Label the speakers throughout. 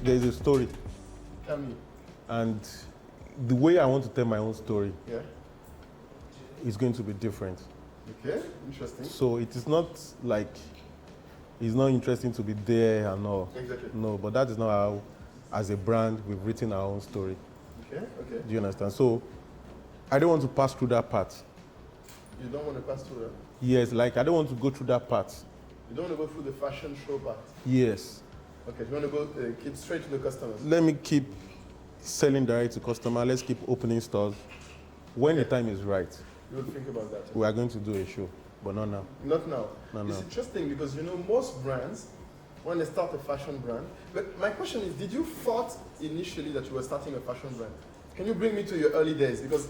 Speaker 1: there's a story.
Speaker 2: Tell me.
Speaker 1: And the way I want to tell my own story
Speaker 2: Yeah.
Speaker 1: is going to be different.
Speaker 2: Okay, interesting.
Speaker 1: So it is not like it's not interesting to be there and all.
Speaker 2: Exactly.
Speaker 1: No, but that is not how, as a brand, we've written our own story.
Speaker 2: Okay, okay.
Speaker 1: Do you understand? So I don't want to pass through that part.
Speaker 2: You don't want to pass through that?
Speaker 1: Yes, like I don't want to go through that part.
Speaker 2: You don't want to go through the fashion show part?
Speaker 1: Yes.
Speaker 2: Okay, you want to go keep straight to the customers?
Speaker 1: Let me keep selling direct to customer. Let's keep opening stores. When the time is right,
Speaker 2: You will think about that.
Speaker 1: we are going to do a show, but not now.
Speaker 2: Not now.
Speaker 1: No,
Speaker 2: It's
Speaker 1: no.
Speaker 2: interesting because, you know, most brands, when they start a fashion brand, but my question is, did you thought initially that you were starting a fashion brand? Can you bring me to your early days? Because,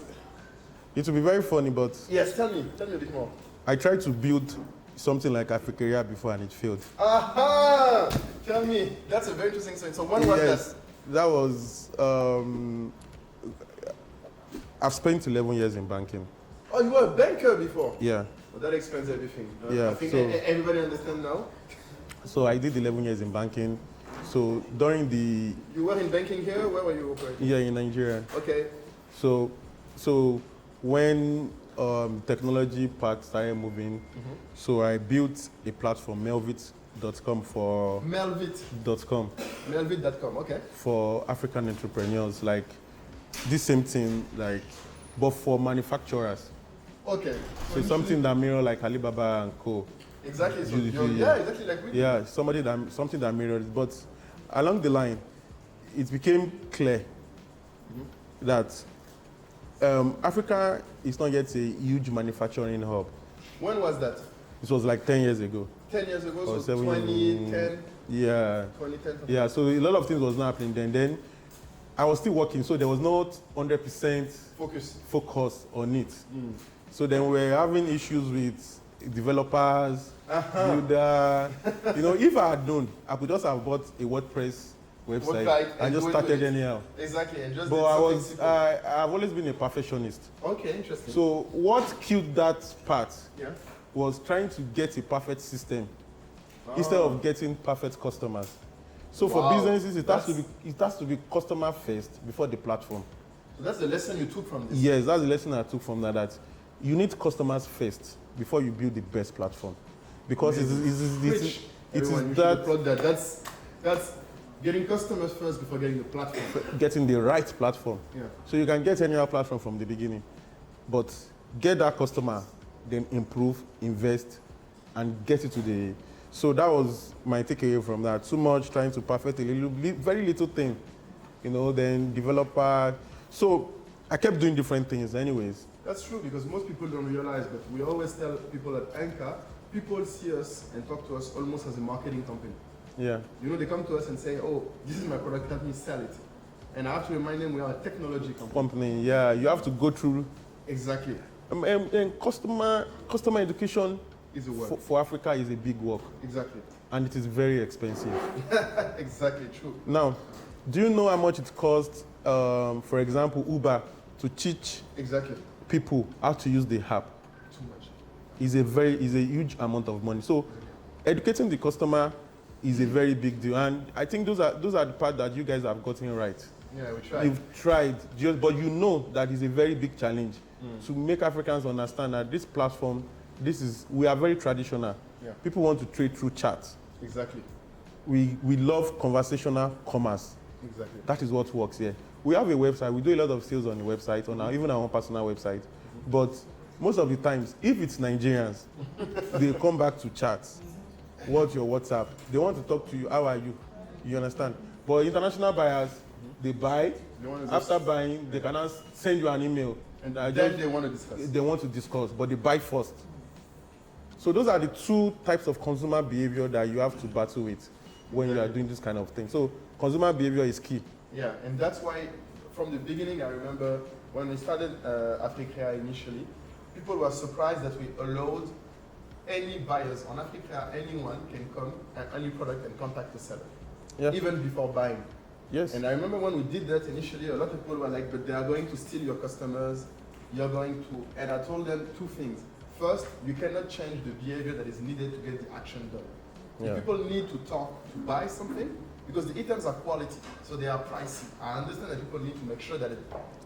Speaker 1: It will be very funny, but
Speaker 2: yes, tell me a bit more.
Speaker 1: I tried to build something like Africaria before and it failed.
Speaker 2: Aha! Tell me, that's a very interesting story. So when was that?
Speaker 1: That was, I've spent 11 years in banking.
Speaker 2: Oh, you were a banker before?
Speaker 1: Yeah.
Speaker 2: Well, that explains everything.
Speaker 1: Yeah,
Speaker 2: I think
Speaker 1: so-
Speaker 2: everybody understands now.
Speaker 1: So I did 11 years in banking. So during the
Speaker 2: You were in banking here? Where were you operating?
Speaker 1: year in Nigeria,
Speaker 2: Okay.
Speaker 1: so when technology part started moving, so I built a platform, melvit.com for
Speaker 2: Melvit. Melvit.com, okay.
Speaker 1: for African entrepreneurs, like this same thing, like but for manufacturers.
Speaker 2: Okay.
Speaker 1: So something that mirror like Alibaba and Co.
Speaker 2: Exactly. So
Speaker 1: Yeah.
Speaker 2: exactly like we did.
Speaker 1: Yeah, something that mirrored. But along the line, it became clear that Africa is not yet a huge manufacturing hub.
Speaker 2: When was that?
Speaker 1: It was like 10 years ago.
Speaker 2: 10 years ago,
Speaker 1: Or
Speaker 2: so
Speaker 1: 7
Speaker 2: 2010,
Speaker 1: Yeah,
Speaker 2: 2010.
Speaker 1: yeah. So a lot of things was not happening then. Then I was still working, so there was not 100%
Speaker 2: Focus.
Speaker 1: focus on it. So then we were having issues with developers, builder. You know, if I had known, I could just have bought a WordPress website
Speaker 2: Website
Speaker 1: and just
Speaker 2: go into
Speaker 1: started
Speaker 2: it.
Speaker 1: anyhow.
Speaker 2: Exactly, and just
Speaker 1: But
Speaker 2: did
Speaker 1: I
Speaker 2: something
Speaker 1: was,
Speaker 2: simple.
Speaker 1: I've always been a perfectionist.
Speaker 2: Okay, interesting.
Speaker 1: So what killed that part
Speaker 2: yeah.
Speaker 1: was trying to get a perfect system instead of getting perfect customers. So for
Speaker 2: Wow.
Speaker 1: businesses, it has to be customer first before the platform.
Speaker 2: So that's the lesson you took from this.
Speaker 1: Yes, that's the lesson I took from that you need customers first before you build the best platform. Because
Speaker 2: Which,
Speaker 1: it
Speaker 2: everyone,
Speaker 1: is
Speaker 2: you should
Speaker 1: that
Speaker 2: applaud that. That's getting customers first before getting the platform.
Speaker 1: getting the right platform.
Speaker 2: Yeah.
Speaker 1: So you can get any other platform from the beginning, but get that customer, then improve, invest, and get it to the. So that was my takeaway from that. Too much trying to perfect a very little thing, you know. Then developer. So I kept doing different things, anyways.
Speaker 2: That's true because most people don't realize, but we always tell people at ANKA, people see us and talk to us almost as a marketing company.
Speaker 1: Yeah.
Speaker 2: You know, they come to us and say, oh, this is my product, let me sell it. And I have to remind them we are a technology company.
Speaker 1: Yeah. You have to go through.
Speaker 2: Exactly.
Speaker 1: And customer education
Speaker 2: Is a word.
Speaker 1: for Africa is a big work,
Speaker 2: Exactly.
Speaker 1: and it is very expensive.
Speaker 2: Exactly true.
Speaker 1: Now, do you know how much it costs, for example, Uber to teach
Speaker 2: Exactly.
Speaker 1: people how to use the app?
Speaker 2: Too much.
Speaker 1: Is a huge amount of money. So, educating the customer is a very big deal, and I think those are the part that you guys have gotten right.
Speaker 2: Yeah, we tried.
Speaker 1: You've tried, but you know that is a very big challenge to make Africans understand that this platform, we are very traditional.
Speaker 2: Yeah.
Speaker 1: People want to trade through chat.
Speaker 2: Exactly.
Speaker 1: We love conversational commerce.
Speaker 2: Exactly.
Speaker 1: That is what works here. We have a website. We do a lot of sales on the website, even our own personal website. But most of the times, if it's Nigerians, they come back to chats. What's your WhatsApp? They want to talk to you. How are you? You understand? But international buyers, they buy. After buying, they can now send you an email.
Speaker 2: And then they want to discuss.
Speaker 1: They want to discuss, but they buy first. So those are the two types of consumer behavior that you have to battle with when you are doing this kind of thing. So consumer behavior is key.
Speaker 2: Yeah, and that's why from the beginning, I remember when we started Africa initially, people were surprised that we allowed any buyers on Africa, anyone can come and any product and contact the seller, even before buying.
Speaker 1: Yes.
Speaker 2: And I remember when we did that initially, a lot of people were like, but they are going to steal your customers, you're going to, and I told them two things. First, you cannot change the behavior that is needed to get the action done. If people need to talk to buy something, because the items are quality, so they are pricey. I understand that people need to make sure that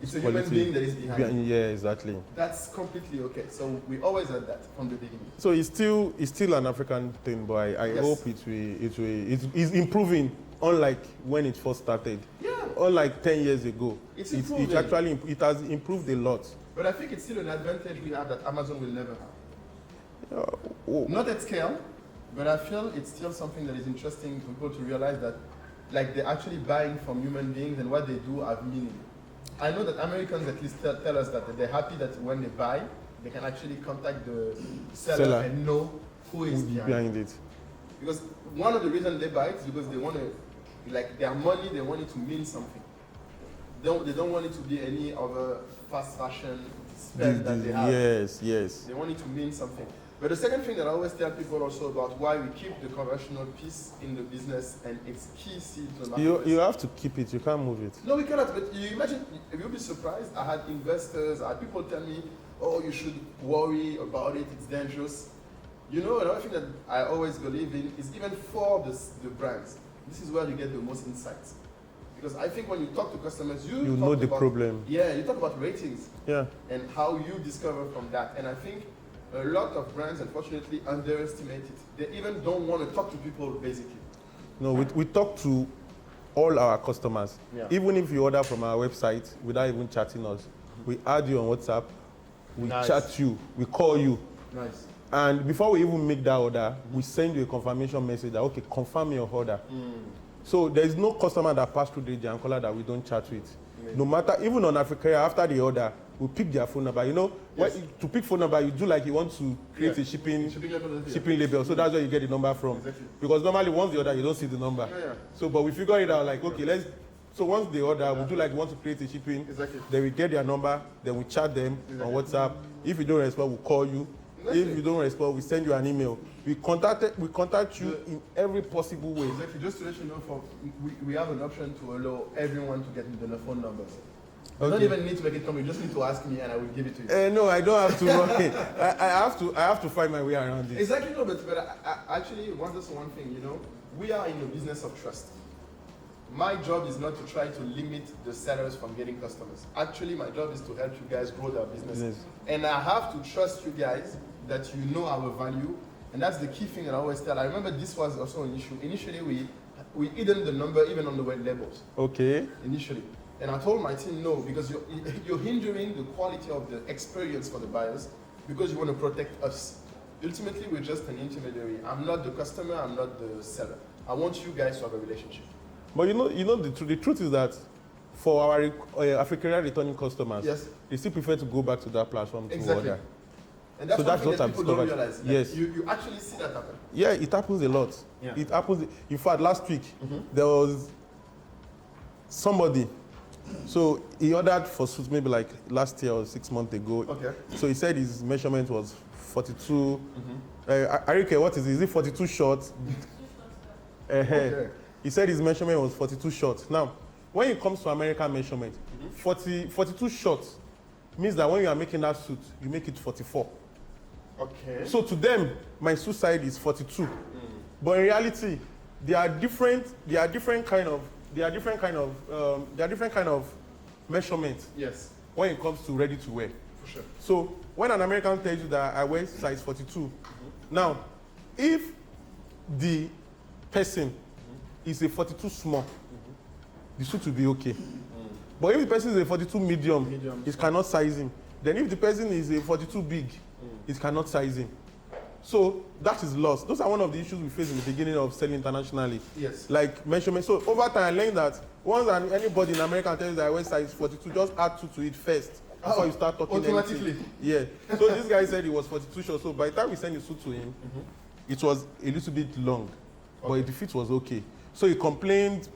Speaker 2: it's a
Speaker 1: Quality.
Speaker 2: human being that is behind it.
Speaker 1: Yeah, exactly.
Speaker 2: That's completely okay. So we always had that from the beginning.
Speaker 1: So it's still an African thing, but I
Speaker 2: Yes.
Speaker 1: hope it's improving. Unlike when it first started,
Speaker 2: Yeah.
Speaker 1: unlike 10 years ago,
Speaker 2: It's
Speaker 1: it
Speaker 2: improving.
Speaker 1: actually it has improved a lot.
Speaker 2: But I think it's still an advantage we have that Amazon will never have.
Speaker 1: Oh.
Speaker 2: Not at scale, but I feel it's still something that is interesting for people to realize that, like, they're actually buying from human beings and what they do have meaning. I know that Americans at least tell us that they're happy that when they buy, they can actually contact the seller. And know who is behind it. Because one of the reasons they buy it is because they want to, like, their money, they want it to mean something. They don't want it to be any other fast fashion spend that they have.
Speaker 1: Yes.
Speaker 2: They want it to mean something. But the second thing that I always tell people also about why we keep the conventional piece in the business, and it's key to the marketplace.
Speaker 1: You have to keep it. You can't move it.
Speaker 2: No, we cannot. But you imagine, you'll be surprised. I had investors, I had people tell me, oh, you should worry about it, it's dangerous. You know, another thing that I always believe in is even for the brands, this is where you get the most insights. Because I think when you talk to customers, you
Speaker 1: know the
Speaker 2: about,
Speaker 1: problem.
Speaker 2: Yeah, you talk about ratings.
Speaker 1: Yeah.
Speaker 2: And how you discover from that. And I think a lot of brands, unfortunately, underestimate it. They even don't want to talk to people, basically.
Speaker 1: No, we talk to all our customers.
Speaker 2: Yeah.
Speaker 1: Even if you order from our website without even chatting us, we add you on WhatsApp, we
Speaker 2: Nice.
Speaker 1: chat you, we call you.
Speaker 2: Nice.
Speaker 1: And before we even make that order, we send you a confirmation message that, okay, confirm your order. So there is no customer that passed through the Jankola that we don't chat with. No matter, even on Africa, after the order, we pick their phone number. You know,
Speaker 2: Yes.
Speaker 1: to pick phone number, you do like you want to create a shipping label. So that's where you get the number from.
Speaker 2: Exactly.
Speaker 1: Because normally once the order, you don't see the number.
Speaker 2: Yeah.
Speaker 1: So, but we figure it out like, okay, so once they order, we do like we want to create a shipping.
Speaker 2: Exactly.
Speaker 1: Then we get their number, then we chat them on WhatsApp. If you don't respond, we'll call you.
Speaker 2: Exactly.
Speaker 1: If you don't respond, we send you an email. We contact you in every possible way.
Speaker 2: Exactly. Just to let you know, we have an option to allow everyone to get the phone numbers. You don't even need to make it come. You just need to ask me, and I will give it to you.
Speaker 1: No, I don't have to. I have to find my way around this.
Speaker 2: Exactly. No, but I actually want this one thing. You know, we are in the business of trust. My job is not to try to limit the sellers from getting customers. Actually, my job is to help you guys grow their business. And I have to trust you guys that you know our value. And that's the key thing that I always tell. I remember this was also an issue. Initially, we hidden the number even on the web labels.
Speaker 1: Okay.
Speaker 2: Initially. And I told my team, no, because you're hindering the quality of the experience for the buyers because you want to protect us. Ultimately, we're just an intermediary. I'm not the customer, I'm not the seller. I want you guys to have a relationship.
Speaker 1: But the truth is that for our African returning customers,
Speaker 2: yes,
Speaker 1: they still prefer to go back to that platform to order.
Speaker 2: And that's
Speaker 1: so that's what I've
Speaker 2: people don't
Speaker 1: discovered.
Speaker 2: realize. Like,
Speaker 1: yes.
Speaker 2: You actually see that happen.
Speaker 1: Yeah, it happens a lot.
Speaker 2: Yeah.
Speaker 1: It happens. In fact, last week, there was somebody. So he ordered for suits maybe like last year or 6 months ago.
Speaker 2: Okay.
Speaker 1: So he said his measurement was 42. Arike, what is it? Is it 42 short?
Speaker 2: Okay.
Speaker 1: He said his measurement was 42 short. Now, when it comes to American measurement, 42 short means that when you are making that suit, you make it 44.
Speaker 2: Okay.
Speaker 1: So to them, my suit size is 42. But in reality, there are different kind of measurements.
Speaker 2: Yes.
Speaker 1: When it comes to ready to wear.
Speaker 2: For sure.
Speaker 1: So when an American tells you that I wear size 42, now if the person is a 42 small, the suit will be okay. But if the person is a 42 medium, it cannot size him. Then if the person is a 42 big, it cannot size him. So that is lost. Those are one of the issues we face in the beginning of selling internationally.
Speaker 2: Yes.
Speaker 1: Like measurement. So over time, I learned that once anybody in America tells you that I wear size 42, just add 2 to it first before you start talking
Speaker 2: automatically.
Speaker 1: anything. Yeah. So this guy said he was 42 short. So by the time we sent the suit to him, it was a little bit long, but the fit was okay. So he complained.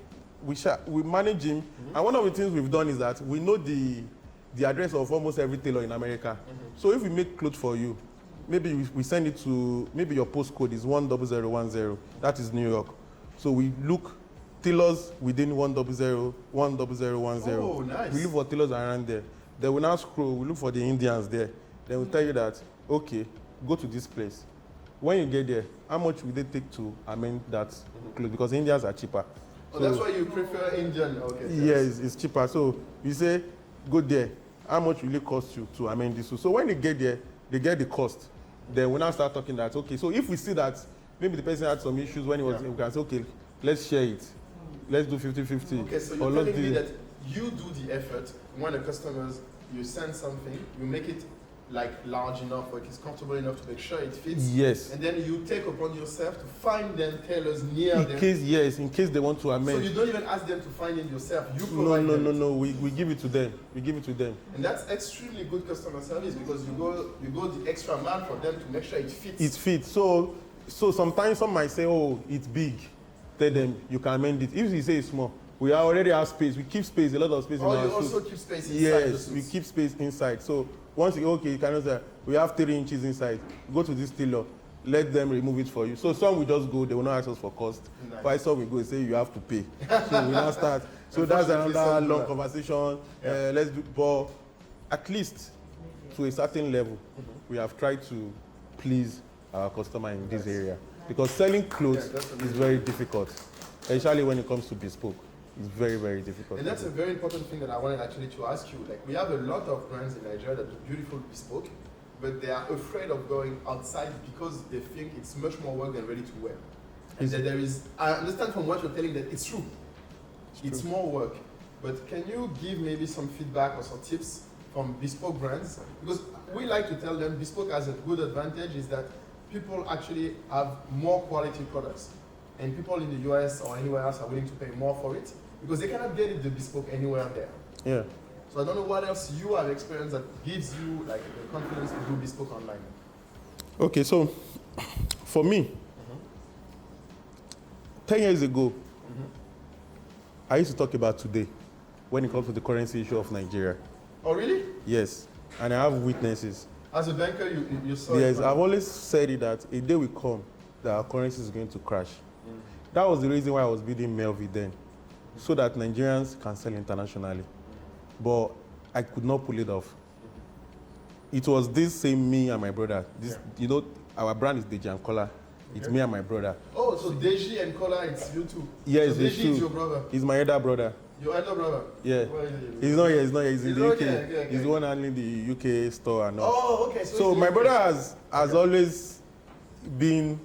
Speaker 1: We manage him, and one of the things we've done is that we know the address of almost every tailor in America. So if we make clothes for you, maybe we send it to, maybe your postcode is 10010, that is New York. So we look tailors within 10010.
Speaker 2: Oh, nice.
Speaker 1: We look for tailors around there. Then we now scroll, we look for the Indians there. Then we tell you that, okay, go to this place. When you get there, how much will they take to amend that clothes? Because Indians are cheaper.
Speaker 2: Oh, that's why you prefer Indian. Okay.
Speaker 1: Yes, it's cheaper. So you say, go there. How much will it cost you to amend this? So when they get there, they get the cost. Then we now start talking that, okay, so if we see that maybe the person had some issues when he was, we can say, okay, let's share it. Let's do 50-50.
Speaker 2: Okay, so you're telling me that you do the effort when the customers, you send something, you make it like large enough or it's comfortable enough to make sure it fits.
Speaker 1: Yes.
Speaker 2: And then you take upon yourself to find them tailors near them.
Speaker 1: In case they want to amend.
Speaker 2: So you don't even ask them to find it yourself. You provide them.
Speaker 1: No. We give it to them. We give it to them.
Speaker 2: And that's extremely good customer service because you go the extra mile for them to make sure it fits.
Speaker 1: It fits. So sometimes some might say, oh, it's big. Tell them you can amend it. If you say it's small, we already have space. We keep space, a lot of space in our suit.
Speaker 2: You also keep space inside the
Speaker 1: Yes,
Speaker 2: suits.
Speaker 1: we keep space inside. So once you you cannot say we have 3 inches inside. Go to this tailor, let them remove it for you. So some will just go, they will not ask us for cost.
Speaker 2: Nice.
Speaker 1: Why some will go and say you have to pay. So we now start. So that's another long conversation.
Speaker 2: Yeah.
Speaker 1: Let's do, but at least to a certain level, we have tried to please our customer in this area. Because selling clothes is very difficult, especially when it comes to bespoke. It's very, very difficult.
Speaker 2: And that's a very important thing that I wanted actually to ask you. Like, we have a lot of brands in Nigeria that do beautiful bespoke, but they are afraid of going outside because they think it's much more work than ready to wear. And that there is, I understand from what you're telling that it's true. It's more work. But can you give maybe some feedback or some tips from bespoke brands? Because we like to tell them bespoke has a good advantage is that people actually have more quality products. And people in the US or anywhere else are willing to pay more for it because they cannot get it the bespoke anywhere there.
Speaker 1: Yeah.
Speaker 2: So I don't know what else you have experienced that gives you like the confidence to do bespoke online.
Speaker 1: Okay, so for me, 10 years ago, I used to talk about today when it comes to the currency issue of Nigeria.
Speaker 2: Oh, really?
Speaker 1: Yes, and I have witnesses.
Speaker 2: As a banker, you saw
Speaker 1: Yes,
Speaker 2: it.
Speaker 1: I've always said it that a day will come that our currency is going to crash. That was the reason why I was building Melvi then, so that Nigerians can sell internationally. But I could not pull it off. It was this same me and my brother. You know, our brand is Deji and Kola. It's me and my brother.
Speaker 2: Oh, so Deji and Kola, it's you too?
Speaker 1: Yes,
Speaker 2: so Deji is your brother?
Speaker 1: He's my elder brother.
Speaker 2: Your elder brother?
Speaker 1: Yeah.
Speaker 2: Where is he?
Speaker 1: He's not here, he's in the UK.
Speaker 2: Okay.
Speaker 1: He's the one handling the UK store and all.
Speaker 2: Oh, okay.
Speaker 1: So my brother has always been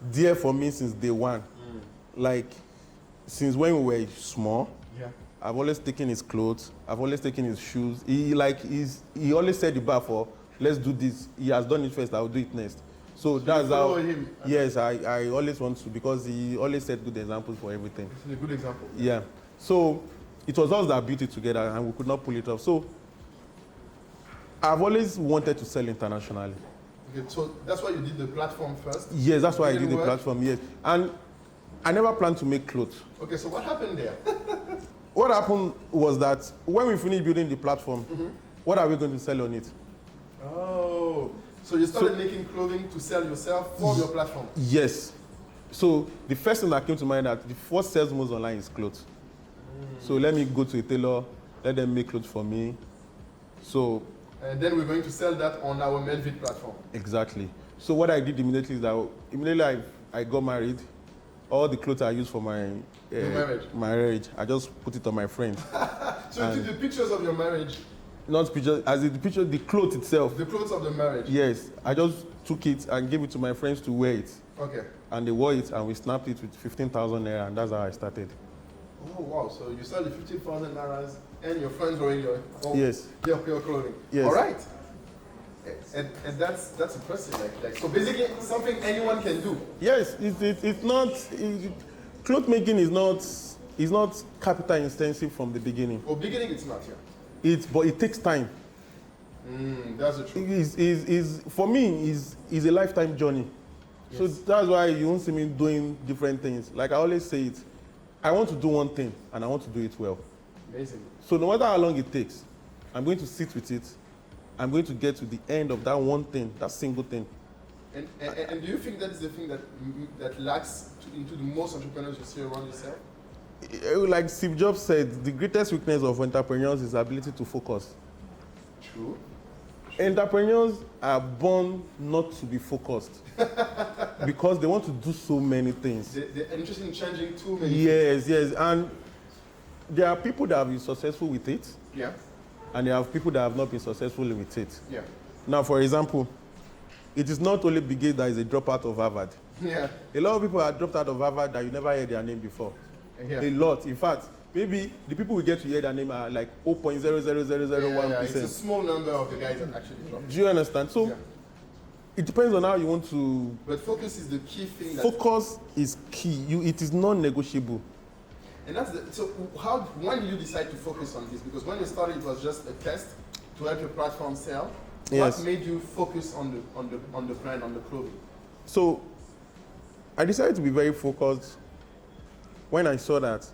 Speaker 1: there for me since day one. Like, since when we were small, I've always taken his clothes, I've always taken his shoes. He always said the bar for, let's do this. He has done it first, I'll do it next. So that's how,
Speaker 2: him.
Speaker 1: Yes, I always want to, because he always set good examples for everything.
Speaker 2: It's a good example.
Speaker 1: Yeah. So it was us that built it together and we could not pull it off. So I've always wanted to sell internationally.
Speaker 2: Okay, so that's why you did the platform first?
Speaker 1: Yes, that's why I did the
Speaker 2: work?
Speaker 1: platform, yes. And I never planned to make clothes.
Speaker 2: Okay, so what happened there?
Speaker 1: What happened was that when we finished building the platform, what are we going to sell on it?
Speaker 2: Oh, so you started making clothing to sell yourself for your platform?
Speaker 1: Yes. So the first thing that came to mind that the first sales most online is clothes. So let me go to a tailor, let them make clothes for me. So.
Speaker 2: And then we're going to sell that on our Melvit platform.
Speaker 1: Exactly. So what I did immediately is that immediately I got married. All the clothes I used for my marriage, I just put it on my friend.
Speaker 2: So you took the pictures of your marriage?
Speaker 1: Not pictures, as in the picture, the clothes itself.
Speaker 2: The clothes of the marriage?
Speaker 1: Yes. I just took it and gave it to my friends to wear it.
Speaker 2: Okay.
Speaker 1: And they wore it and we snapped it with 15,000 naira and that's how I started.
Speaker 2: Oh wow, so you sold the 15,000 naira and your friends wearing your clothing.
Speaker 1: Yes.
Speaker 2: All right. And that's impressive. Like so basically something anyone can do.
Speaker 1: Yes, it's not cloth making is not capital intensive from the beginning.
Speaker 2: From beginning it's not, yeah.
Speaker 1: But it takes time.
Speaker 2: That's the truth.
Speaker 1: For me is a lifetime journey. Yes. So that's why you won't see me doing different things. Like I always say it, I want to do one thing and I want to do it well.
Speaker 2: Amazing.
Speaker 1: So no matter how long it takes, I'm going to sit with it. I'm going to get to the end of that one thing, that single thing.
Speaker 2: And do you think that's the thing that lacks into the most entrepreneurs you see around yourself?
Speaker 1: Like Steve Jobs said, the greatest weakness of entrepreneurs is the ability to focus.
Speaker 2: True.
Speaker 1: Entrepreneurs are born not to be focused because they want to do so many things.
Speaker 2: They're interested in changing too many
Speaker 1: Yes, yes. And there are people that have been successful with it,
Speaker 2: Yeah,
Speaker 1: and there are people that have not been successful with it.
Speaker 2: yeah,
Speaker 1: Now, for example, it is not only Bill Gates that is a dropout of Harvard.
Speaker 2: yeah,
Speaker 1: A lot of people are dropped out of Harvard that you never heard their name before.
Speaker 2: yeah.
Speaker 1: A lot. In fact, maybe the people we get to hear their name are like 0.00001%.
Speaker 2: Yeah, it's a small number of the guys that actually drop.
Speaker 1: Do you understand? So
Speaker 2: Yeah.
Speaker 1: it depends on how you want to.
Speaker 2: But focus is the key thing.
Speaker 1: Focus is key. It is non-negotiable.
Speaker 2: And that's so. When did you decide to focus on this? Because when you started, it was just a test to help your platform sell.
Speaker 1: Yes.
Speaker 2: What made you focus on the brand, on the clothing?
Speaker 1: So I decided to be very focused when I saw that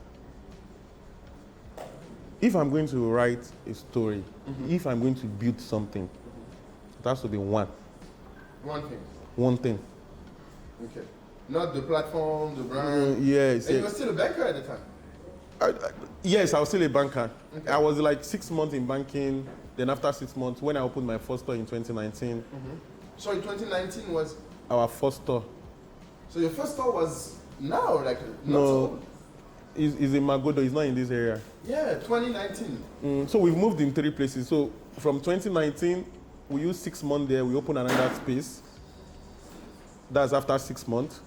Speaker 1: if I'm going to write a story, if I'm going to build something, it has to be one thing.
Speaker 2: Okay. Not the platform, the brand.
Speaker 1: Yes,
Speaker 2: And you were
Speaker 1: yes.
Speaker 2: still a banker at the time.
Speaker 1: Yes, I was still a banker.
Speaker 2: Okay.
Speaker 1: I was like 6 months in banking. Then after 6 months, when I opened my first store in 2019,
Speaker 2: So in 2019 was.
Speaker 1: our first store
Speaker 2: So your first store was now, like not
Speaker 1: No.
Speaker 2: so.
Speaker 1: is in Magodo. It's not in this area.
Speaker 2: Yeah, 2019.
Speaker 1: So we've moved in 3 places. So from 2019, we used 6 months there. We opened another space. That's after 6 months.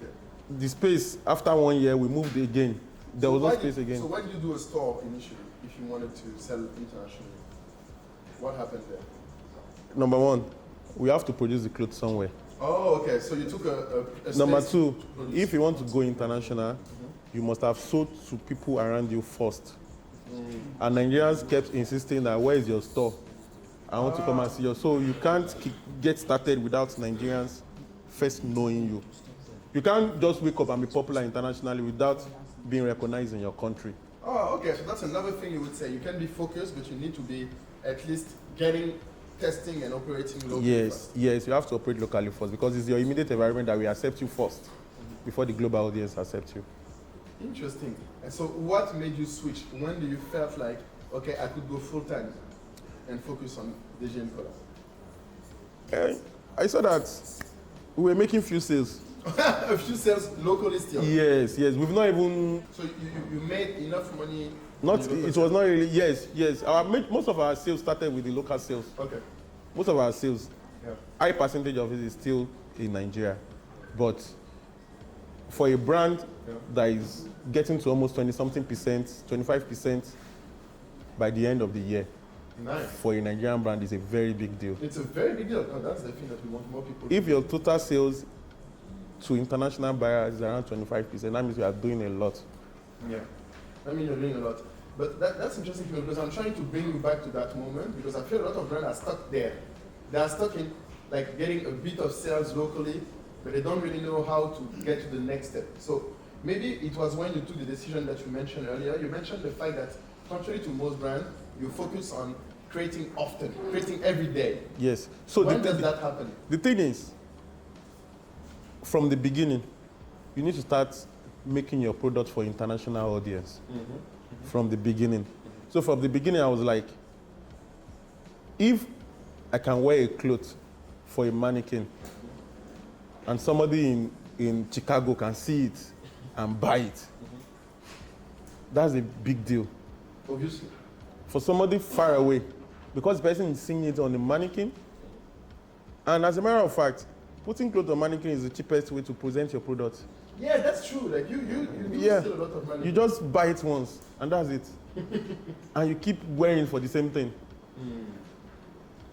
Speaker 2: Okay.
Speaker 1: The space after 1 year, we moved again. There was no
Speaker 2: why
Speaker 1: space
Speaker 2: did-
Speaker 1: again.
Speaker 2: So when did you do a store initially, if you wanted to sell internationally? What happened there?
Speaker 1: Number one, we have to produce the clothes somewhere.
Speaker 2: Oh, okay. So you took a
Speaker 1: Number
Speaker 2: space
Speaker 1: two,
Speaker 2: to produce.
Speaker 1: if you want to go international, you must have sold to people around you first. And Nigerians kept insisting that where is your store? I want to come and see you. So you can't get started without Nigerians first knowing you. You can't just wake up and be popular internationally without being recognized in your country.
Speaker 2: Oh, okay. So that's another thing you would say. You can be focused, but you need to be at least getting, testing, and operating locally.
Speaker 1: Yes,
Speaker 2: first.
Speaker 1: yes, you have to operate locally first because it's your immediate environment that will accept you first before the global audience accepts you.
Speaker 2: Interesting. And so, what made you switch? When do you felt like, okay, I could go full time and focus on the GN color?
Speaker 1: I saw that we were making few sales.
Speaker 2: A few sales locally still.
Speaker 1: Yes, yes, we've not even.
Speaker 2: So you made enough money.
Speaker 1: Not,
Speaker 2: in your
Speaker 1: it
Speaker 2: local
Speaker 1: was not really, yes, yes. Most of our sales started with the local sales.
Speaker 2: sales? Okay.
Speaker 1: Most of our sales,
Speaker 2: Yeah.
Speaker 1: high percentage of it is still in Nigeria. But for a brand
Speaker 2: Yeah.
Speaker 1: that is getting to almost 20-something percent, 25% by the end of the year,
Speaker 2: Nice.
Speaker 1: for a Nigerian brand is a very big deal.
Speaker 2: It's a very big deal. No, that's the thing that we want more people.
Speaker 1: If your total sales to international buyers is around 25%, that means you are doing a lot.
Speaker 2: Yeah. I mean, you're doing a lot. But that's interesting to me because I'm trying to bring you back to that moment because I feel a lot of brands are stuck there. They are stuck in like getting a bit of sales locally, but they don't really know how to get to the next step. So maybe it was when you took the decision that you mentioned earlier. You mentioned the fact that contrary to most brands, you focus on creating often, creating every day.
Speaker 1: Yes. So
Speaker 2: When does that happen?
Speaker 1: The thing is, from the beginning, you need to start making your product for international audience. From the beginning. So from the beginning, I was like, if I can wear a cloth for a mannequin and somebody in Chicago can see it and buy it, that's a big deal.
Speaker 2: Obviously.
Speaker 1: For somebody far away, because the person is seeing it on the mannequin. And as a matter of fact, putting clothes on mannequin is the cheapest way to present your product.
Speaker 2: Yeah, that's true. Like you do
Speaker 1: Yeah.
Speaker 2: steal a lot of money.
Speaker 1: You just buy it once, and that's it. And you keep wearing for the same thing.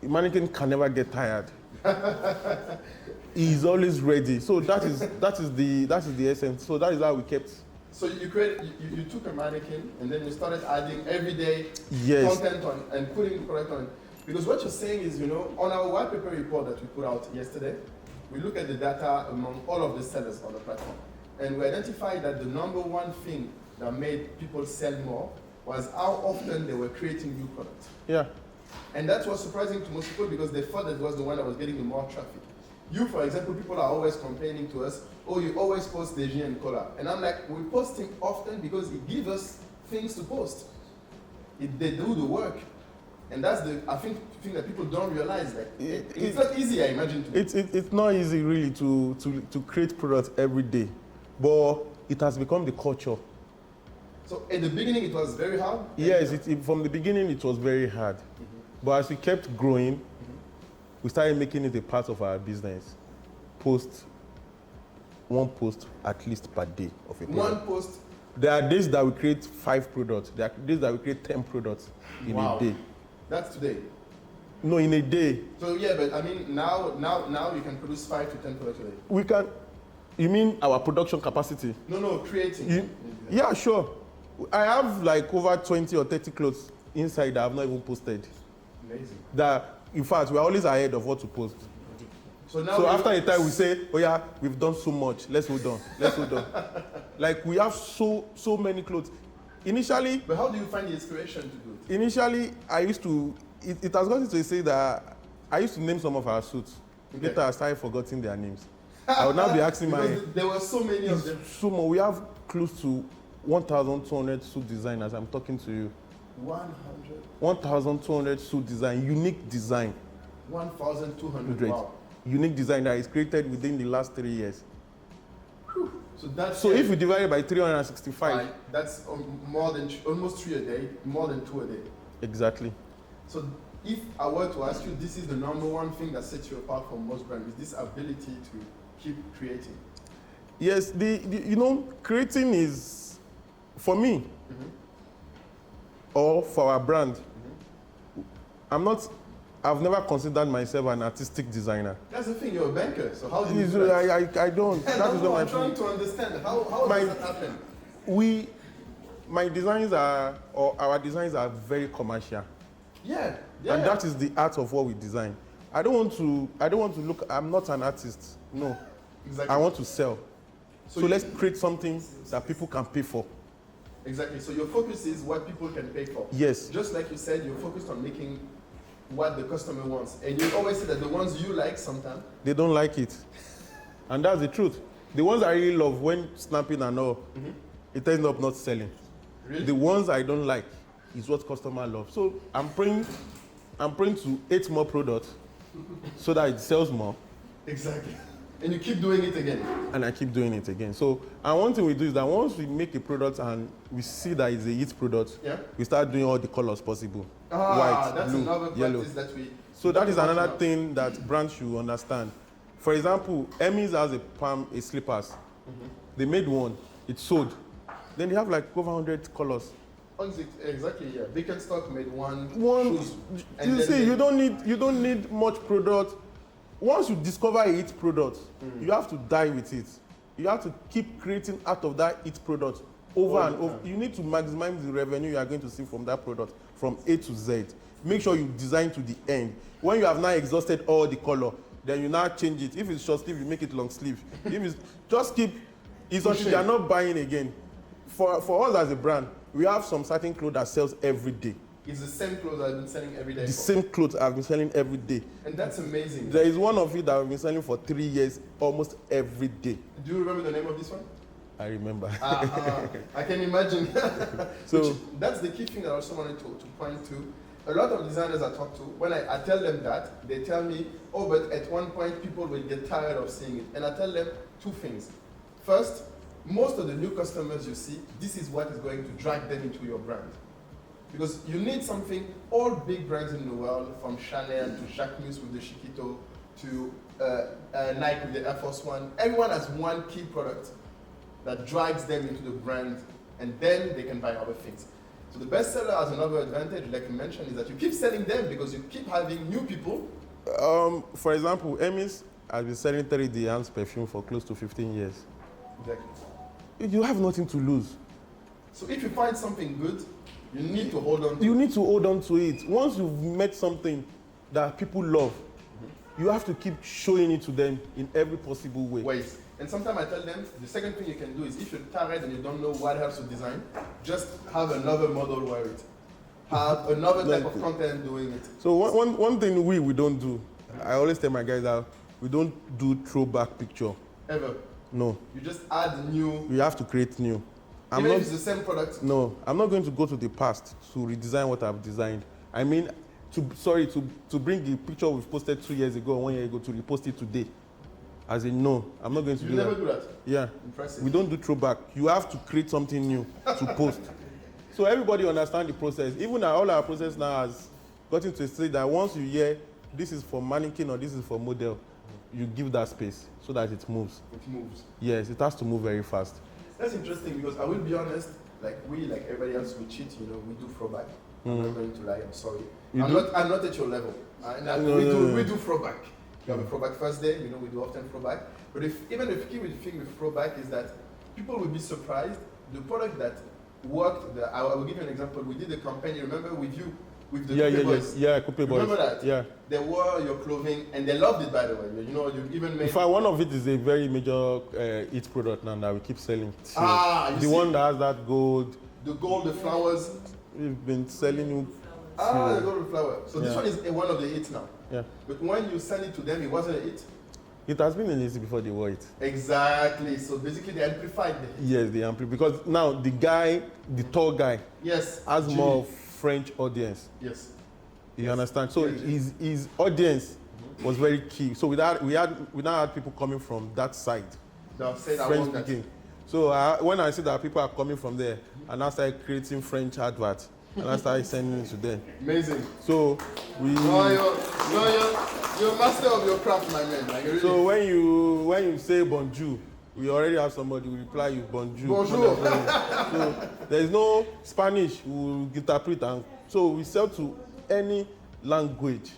Speaker 1: The mannequin can never get tired. He's always ready. So that is the essence. So that is how we kept.
Speaker 2: So you took a mannequin and then you started adding everyday
Speaker 1: Yes.
Speaker 2: content on and putting product on. Because what you're saying is, on our white paper report that we put out yesterday, we look at the data among all of the sellers on the platform. And we identified that the number one thing that made people sell more was how often they were creating new products.
Speaker 1: Yeah.
Speaker 2: And that was surprising to most people because they thought that was the one that was getting the more traffic. You, for example, people are always complaining to us, oh, you always post DG and color. And I'm like, we're posting often because it gives us things to post. They do the work. And that's I think thing that people don't realize. Like it's not easy, I imagine.
Speaker 1: It's not easy really to create products every day, but it has become the culture.
Speaker 2: So at the beginning, it was very hard?
Speaker 1: Yes, from the beginning, it was very hard. But as we kept growing, we started making it a part of our business. One post at least per day of a product.
Speaker 2: One post?
Speaker 1: There are days that we create 5 products. There are days that we create 10 products in a day.
Speaker 2: That's today?
Speaker 1: No, in a day.
Speaker 2: So yeah, but I mean, now you can produce 5 to 10 products a day.
Speaker 1: We can. You mean our production capacity?
Speaker 2: No, creating.
Speaker 1: Yeah, sure. I have like over 20 or 30 clothes inside that I have not even posted.
Speaker 2: Amazing.
Speaker 1: That, in fact, we're always ahead of what to post.
Speaker 2: So
Speaker 1: after a time we say, oh yeah, we've done so much, let's hold on. Like we have so many clothes. Initially.
Speaker 2: But how do you find the inspiration to do it?
Speaker 1: Initially, I used to, it has gotten to say that I used to name some of our suits. Okay. Later I started forgetting their names. I would now be asking
Speaker 2: there were so many of them.
Speaker 1: So more. We have close to 1,200 suit designers. I'm talking to you.
Speaker 2: 100?
Speaker 1: 1,200 suit design, unique design.
Speaker 2: 1,200, wow.
Speaker 1: Unique design that is created within the last 3 years.
Speaker 2: Whew.
Speaker 1: So if we divide it by 365.
Speaker 2: That's more than almost 3 a day, more than 2 a day.
Speaker 1: Exactly.
Speaker 2: So if I were to ask you, this is the #1 thing that sets you apart from most brands, is this ability to keep creating?
Speaker 1: Yes, creating is, for me, or for our brand, I've never considered myself an artistic designer.
Speaker 2: That's the thing, you're a banker, so how do you do
Speaker 1: that? I don't.
Speaker 2: That is what I'm trying to understand. How does that happen?
Speaker 1: Our designs are very commercial.
Speaker 2: Yeah.
Speaker 1: And that is the art of what we design. I don't want to look, I'm not an artist, no.
Speaker 2: Exactly.
Speaker 1: I want to sell. So let's create something that people can pay for.
Speaker 2: Exactly, so your focus is what people can pay for.
Speaker 1: Yes.
Speaker 2: Just like you said, you're focused on making what the customer wants. And you always say that the ones you like sometimes,
Speaker 1: they don't like it. And that's the truth. The ones I really love, when snapping and all, it ends up not selling.
Speaker 2: Really?
Speaker 1: The ones I don't like is what customer love. So I'm praying to 8 more products so that it sells more.
Speaker 2: Exactly. And you keep doing it again.
Speaker 1: And I keep doing it again. So, and one thing we do is that once we make a product and we see that it's a hit product, we start doing all the colors possible. White,
Speaker 2: that's
Speaker 1: blue,
Speaker 2: another
Speaker 1: yellow.
Speaker 2: That we.
Speaker 1: So that is another thing that brands should understand. For example, Emmys has a slippers. They made one, it sold. Then they have like over 100 colors.
Speaker 2: Exactly, yeah. Birkenstock made one.
Speaker 1: Shoes. You see, you don't need much product. Once you discover a hit product, you have to die with it. You have to keep creating out of that hit product over and over. You need to maximize the revenue you are going to see from that product from A to Z. Make sure you design to the end. When you have now exhausted all the color, then you now change it. If it's short sleeve, you make it long sleeve. If it's just keep, it's until you are not buying again. For us as a brand, we have some certain clothes that sells every day.
Speaker 2: It's the same clothes I've been selling every day.
Speaker 1: Same clothes I've been selling every day.
Speaker 2: And that's amazing.
Speaker 1: There is one of it that I've been selling for 3 years, almost every day.
Speaker 2: Do you remember the name of this one?
Speaker 1: I remember.
Speaker 2: I can imagine.
Speaker 1: So
Speaker 2: that's the key thing that I also wanted to point to. A lot of designers I talk to, when I tell them that, they tell me, oh, but at one point people will get tired of seeing it. And I tell them 2 things. First, most of the new customers you see, this is what is going to drag them into your brand. Because you need something, all big brands in the world, from Chanel to Jacques Mus with the Chiquito, to Nike with the Air Force One, everyone has one key product that drives them into the brand, and then they can buy other things. So the bestseller has another advantage, like you mentioned, is that you keep selling them because you keep having new people.
Speaker 1: For example, Emmys has been selling 3D Hands perfume for close to 15 years.
Speaker 2: Exactly.
Speaker 1: You have nothing to lose.
Speaker 2: So if you find something good, you need to hold on to it.
Speaker 1: You need to hold on to it. Once you've met something that people love, you have to keep showing it to them in every possible way.
Speaker 2: And sometimes I tell them, the second thing you can do is if you're tired and you don't know what else to design, just have another model wear it. Have another type of content doing it.
Speaker 1: So one thing we don't do, I always tell my guys that we don't do throwback picture.
Speaker 2: Ever?
Speaker 1: No.
Speaker 2: You just add new.
Speaker 1: You have to create new.
Speaker 2: Even if it's the same product?
Speaker 1: No, I'm not going to go to the past to redesign what I've designed. I mean, to bring the picture we've posted 2 years ago or 1 year ago to repost it today. As in, no, I'm not going to do that.
Speaker 2: You never do that?
Speaker 1: Yeah.
Speaker 2: Impressive.
Speaker 1: We don't do throwback. You have to create something new to post. So everybody understand the process. Even all our process now has gotten to a stage that once you hear this is for mannequin or this is for model, you give that space so that it moves.
Speaker 2: It moves.
Speaker 1: Yes, it has to move very fast.
Speaker 2: That's interesting because I will be honest, like everybody else, we cheat, we do throwback. I'm not going to lie, I'm sorry. I'm not at your level. We do throwback. We have a throwback Thursday, we do often throwback. But even the key thing with throwback is that people will be surprised. The product that worked, I will give you an example. We did a campaign, you remember, with you, with the Coupe Boys.
Speaker 1: Yeah, Coupe Boys.
Speaker 2: Remember that?
Speaker 1: Yeah.
Speaker 2: They wore your clothing and they loved it, by the way. You even made...
Speaker 1: In fact, one of it is a very major hit product now that we keep selling.
Speaker 2: The
Speaker 1: one that has that gold.
Speaker 2: The gold, the flowers.
Speaker 1: We've been selling you.
Speaker 2: The gold flower. So this one is one of the hits now.
Speaker 1: Yeah.
Speaker 2: But when you send it to them, it wasn't a hit.
Speaker 1: It has been an hit before they wore it.
Speaker 2: Exactly. So basically, they amplified it.
Speaker 1: Yes, they amplified because now the tall guy,
Speaker 2: yes,
Speaker 1: has more French audience.
Speaker 2: Yes.
Speaker 1: You understand? So his audience was very key. So we now had people coming from that side. French speaking. So when I see that people are coming from there, and I started creating French adverts, and I started sending it to them.
Speaker 2: Amazing.
Speaker 1: So we.
Speaker 2: You're a master of your craft, my man. Like, really.
Speaker 1: So when you say bonjour, we already have somebody who reply you bonjour.
Speaker 2: Bonjour.
Speaker 1: So there is no Spanish who interpret, and so we sell to any language.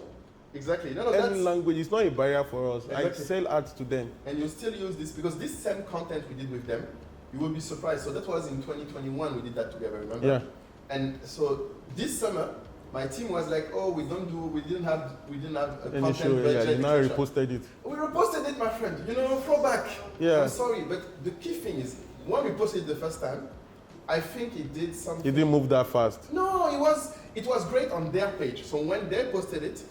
Speaker 2: Exactly.
Speaker 1: Any language. It's not a barrier for us.
Speaker 2: Exactly.
Speaker 1: I sell ads to them.
Speaker 2: And you still use this because this same content we did with them, you will be surprised. So that was in 2021 we did that together, remember?
Speaker 1: Yeah.
Speaker 2: And so this summer, my team was like, oh, we didn't have a content
Speaker 1: show,
Speaker 2: budget.
Speaker 1: Yeah, now reposted it.
Speaker 2: We reposted it, my friend. Throwback.
Speaker 1: Yeah.
Speaker 2: I'm sorry, but the key thing is when we posted it the first time, I think it did something.
Speaker 1: It didn't move that fast.
Speaker 2: No, it was great on their page. So when they posted it,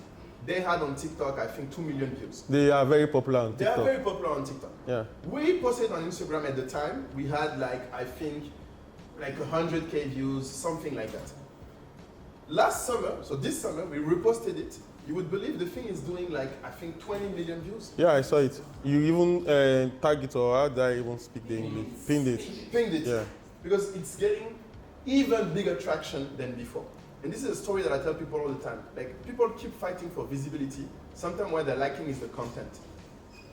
Speaker 2: they had on TikTok, I think, 2 million views.
Speaker 1: They are very popular on TikTok.
Speaker 2: They are very popular on TikTok.
Speaker 1: Yeah.
Speaker 2: We posted on Instagram at the time. We had I think 100K views, something like that. Last summer, so this summer, we reposted it. You would believe the thing is doing I think 20 million views.
Speaker 1: Yeah, I saw it. You even tag it, or how do I even speak the English? Pinned it.
Speaker 2: Pinned it.
Speaker 1: Yeah.
Speaker 2: Because it's getting even bigger traction than before. And this is a story that I tell people all the time. People keep fighting for visibility. Sometimes what they're lacking is the content.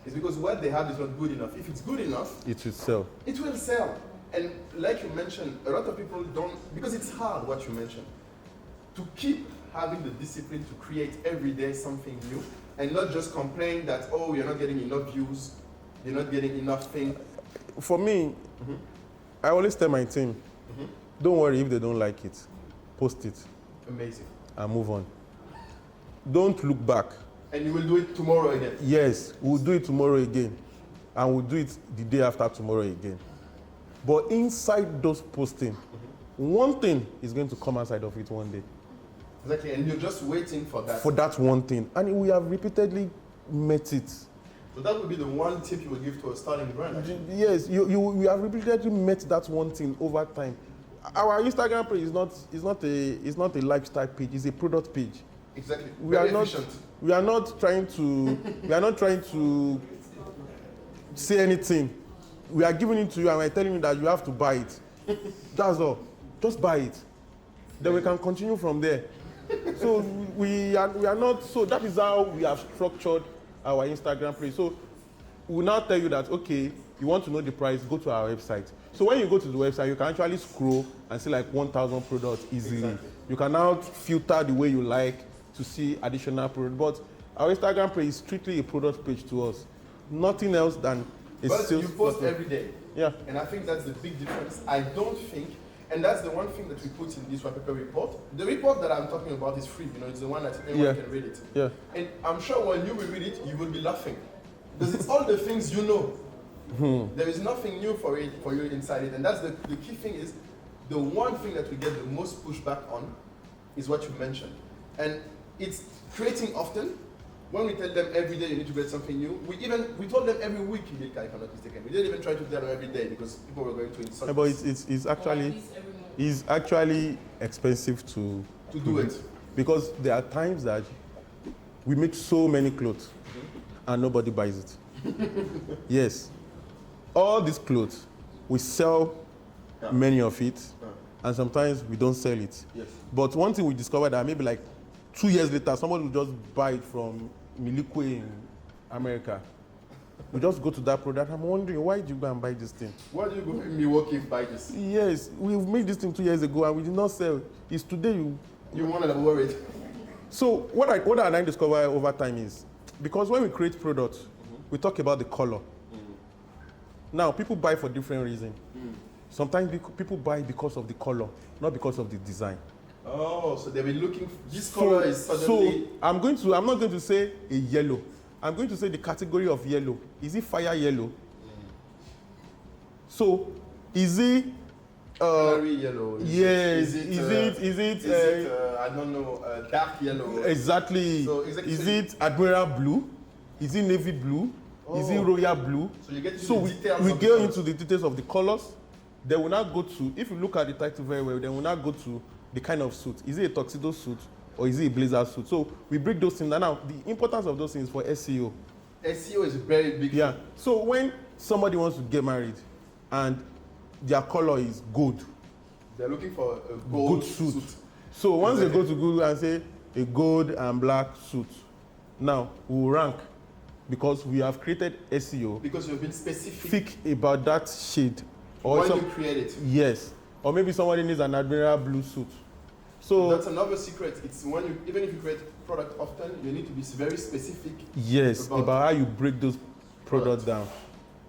Speaker 2: It's because what they have is not good enough. If it's good enough,
Speaker 1: it will sell.
Speaker 2: It will sell. And like you mentioned, a lot of people don't, because it's hard what you mentioned, to keep having the discipline to create every day something new and not just complain that, oh, you're not getting enough views, you're not getting enough things.
Speaker 1: For me, I always tell my team, don't worry if they don't like it. Post it.
Speaker 2: Amazing.
Speaker 1: And move on. Don't look back.
Speaker 2: And you will do it tomorrow again.
Speaker 1: Yes, we'll do it tomorrow again. And we'll do it the day after tomorrow again. But inside those posting, one thing is going to come outside of it one day.
Speaker 2: Exactly, and you're just waiting for that.
Speaker 1: For that one thing. And we have repeatedly met it.
Speaker 2: So that would be the one tip you would give to a starting brand, actually.
Speaker 1: Yes, we have repeatedly met that one thing over time. Our Instagram page is not a lifestyle page, it's a product page.
Speaker 2: Exactly.
Speaker 1: We are not trying to say anything. We are giving it to you and we're telling you that you have to buy it. That's all. Just buy it. Then we can continue from there. So we are not, so that is how we have structured our Instagram page. So we now tell you that, okay, you want to know the price, go to our website. So when you go to the website, you can actually scroll and see 1,000 products easily. Exactly. You can now filter the way you like to see additional products. But our Instagram page is strictly a product page to us. Nothing else than a
Speaker 2: sales. But you post
Speaker 1: product.
Speaker 2: every day.
Speaker 1: Yeah.
Speaker 2: And I think that's the big difference. I don't think, and that's the one thing that we put in this white paper report. The report that I'm talking about is free. It's the one that anyone can read it.
Speaker 1: Yeah.
Speaker 2: And I'm sure when you will read it, you will be laughing. Because it's all the things you know. There is nothing new for you inside it. And that's the key thing is, the one thing that we get the most pushback on is what you mentioned. And it's creating often. When we tell them every day you need to create something new, we told them every week, if I'm not mistaken. We didn't even try to tell them every day because people were going to insult us.
Speaker 1: But it's actually expensive to
Speaker 2: do it.
Speaker 1: Because there are times that we make so many clothes and nobody buys it. Yes. All these clothes, we sell many of it, and sometimes we don't sell it.
Speaker 2: Yes.
Speaker 1: But one thing we discovered that maybe like 2 years later, somebody will just buy it from Milikwe in America. We just go to that product. I'm wondering, why did you go and buy this thing?
Speaker 2: Why do you go in Milwaukee buy this?
Speaker 1: Yes, we've made this thing 2 years ago and we did not sell. It's today
Speaker 2: You wanted to worry.
Speaker 1: So what I discover over time is, because when we create products, we talk about the color. Now, people buy for different reasons. Sometimes people buy because of the color, not because of the design.
Speaker 2: Oh, so they've been looking, this color is suddenly...
Speaker 1: So I'm not going to say a yellow. I'm going to say the category of yellow. Is it fire yellow? So, is it...
Speaker 2: Canary yellow.
Speaker 1: Yes.
Speaker 2: Is it I don't know, dark yellow?
Speaker 1: Exactly.
Speaker 2: So
Speaker 1: is it Admiral blue? Is it navy blue? Is it royal blue?
Speaker 2: So you get into
Speaker 1: so
Speaker 2: the details.
Speaker 1: We go into the details of the colors. Then we now go to, if you look at the title very well, then we now go to the kind of suit. Is it a tuxedo suit or is it a blazer suit? So we break those things down. Now, the importance of those things for SEO.
Speaker 2: SEO is very big.
Speaker 1: Yeah. So when somebody wants to get married and their color is gold,
Speaker 2: they're looking for a gold suit.
Speaker 1: So once they go to Google and say a gold and black suit, now we'll rank because we have created SEO.
Speaker 2: Because you've been specific
Speaker 1: about that shade. Or
Speaker 2: when you create it.
Speaker 1: Yes. Or maybe somebody needs an Admiral blue suit. So
Speaker 2: that's another secret. It's when you, even if you create product often, you need to be very specific.
Speaker 1: Yes, about how you break those products down.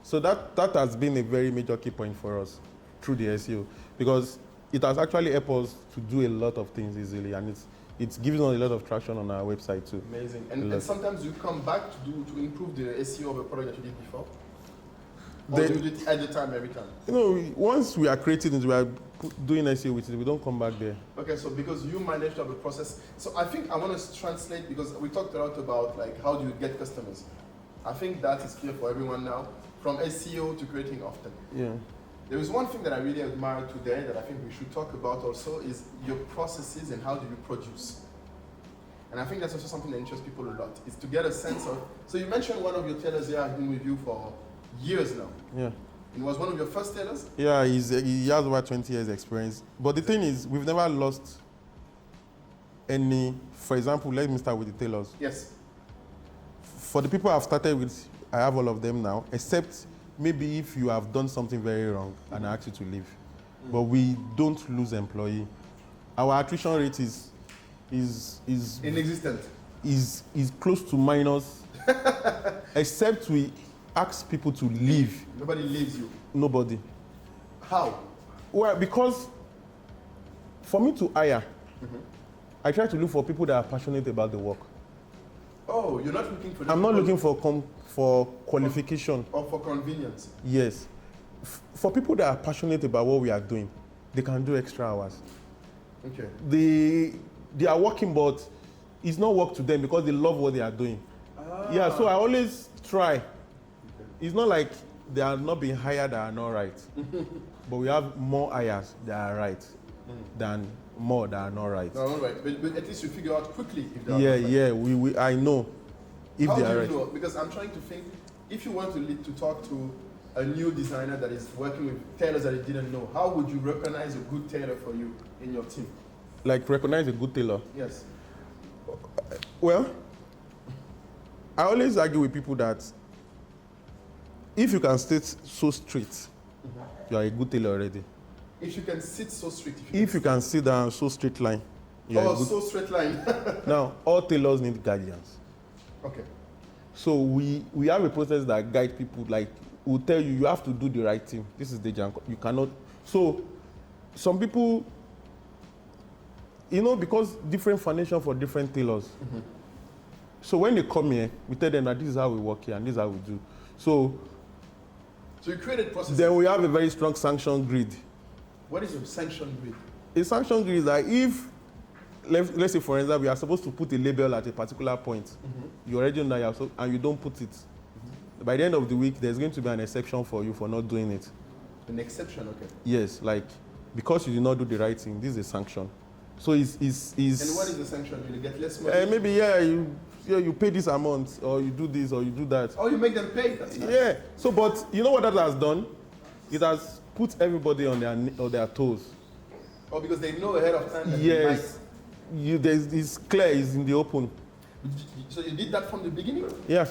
Speaker 1: So that has been a very major key point for us through the SEO, because it has actually helped us to do a lot of things easily, and it's giving us a lot of traction on our website too.
Speaker 2: Amazing. And sometimes you come back to improve the SEO of a product that you did before? Or do you do it at the time, every time?
Speaker 1: You know, once we are creating it, we are doing SEO with it, we don't come back there.
Speaker 2: Okay, so because you managed to have a process, so I think I want to translate, because we talked a lot about like how do you get customers. I think that is clear for everyone now, from SEO to creating often.
Speaker 1: Yeah.
Speaker 2: There is one thing that I really admire today that I think we should talk about also is your processes and how do you produce. And I think that's also something that interests people a lot, is to get a sense of, so you mentioned one of your tailors here has been with you for years now.
Speaker 1: Yeah.
Speaker 2: It was one of your first tailors?
Speaker 1: Yeah, he has over 20 years experience. But the thing is, we've never lost any, for example, let me start with the tailors.
Speaker 2: Yes.
Speaker 1: For the people I've started with, I have all of them now, except maybe if you have done something very wrong and I ask you to leave. But we don't lose employee. Our attrition rate is
Speaker 2: inexistent.
Speaker 1: Is close to minus, except we ask people to leave.
Speaker 2: Nobody leaves you.
Speaker 1: Nobody.
Speaker 2: How?
Speaker 1: Well, because for me to hire, I try to look for people that are passionate about the work.
Speaker 2: Oh, you're not looking for...
Speaker 1: I'm not looking for qualification.
Speaker 2: Or for convenience.
Speaker 1: Yes. For people that are passionate about what we are doing, they can do extra hours.
Speaker 2: Okay.
Speaker 1: They are working, but it's not work to them because they love what they are doing. Yeah, so I always try. Okay. It's not like they are not being hired that are not right. But we have more hires that are right than more that are not right.
Speaker 2: No, not right. But at least you figure out quickly if they are
Speaker 1: right.
Speaker 2: Yeah,
Speaker 1: I know if they are right.
Speaker 2: Know? Because I'm trying to think, if you want to talk to a new designer that is working with tailors that he didn't know, how would you recognize a good tailor for you in your team?
Speaker 1: Like recognize a good tailor?
Speaker 2: Yes.
Speaker 1: Well, I always argue with people that if you can sit so straight, you are a good tailor already.
Speaker 2: If you can sit so straight.
Speaker 1: If you can sit down so straight line.
Speaker 2: So straight line.
Speaker 1: Now, all tailors need guidance.
Speaker 2: Okay.
Speaker 1: So we have a process that guide people, like will tell you have to do the right thing. This is the junk. You cannot. So some people, you know, because different foundation for different tailors. So when they come here, we tell them that this is how we work here and this is how we do. So
Speaker 2: you created processes.
Speaker 1: Then we have a very strong sanction grid.
Speaker 2: What is a sanction grid?
Speaker 1: A sanction grid is that if, let's say for example, we are supposed to put a label at a particular point, you already know that and you don't put it. By the end of the week, there's going to be an exception for you for not doing it.
Speaker 2: An exception, okay.
Speaker 1: Yes, like because you did not do the right thing, this is a sanction. So it's
Speaker 2: And what is the sanction? You get less money?
Speaker 1: maybe you pay this amount, or you do this, or you do that.
Speaker 2: Oh, you make them pay? That's nice.
Speaker 1: Yeah. So, but you know what that has done? It has put everybody on their toes.
Speaker 2: Oh, because they know ahead of time that
Speaker 1: Yes. It's clear. It's in the open.
Speaker 2: So you did that from the beginning?
Speaker 1: Yeah.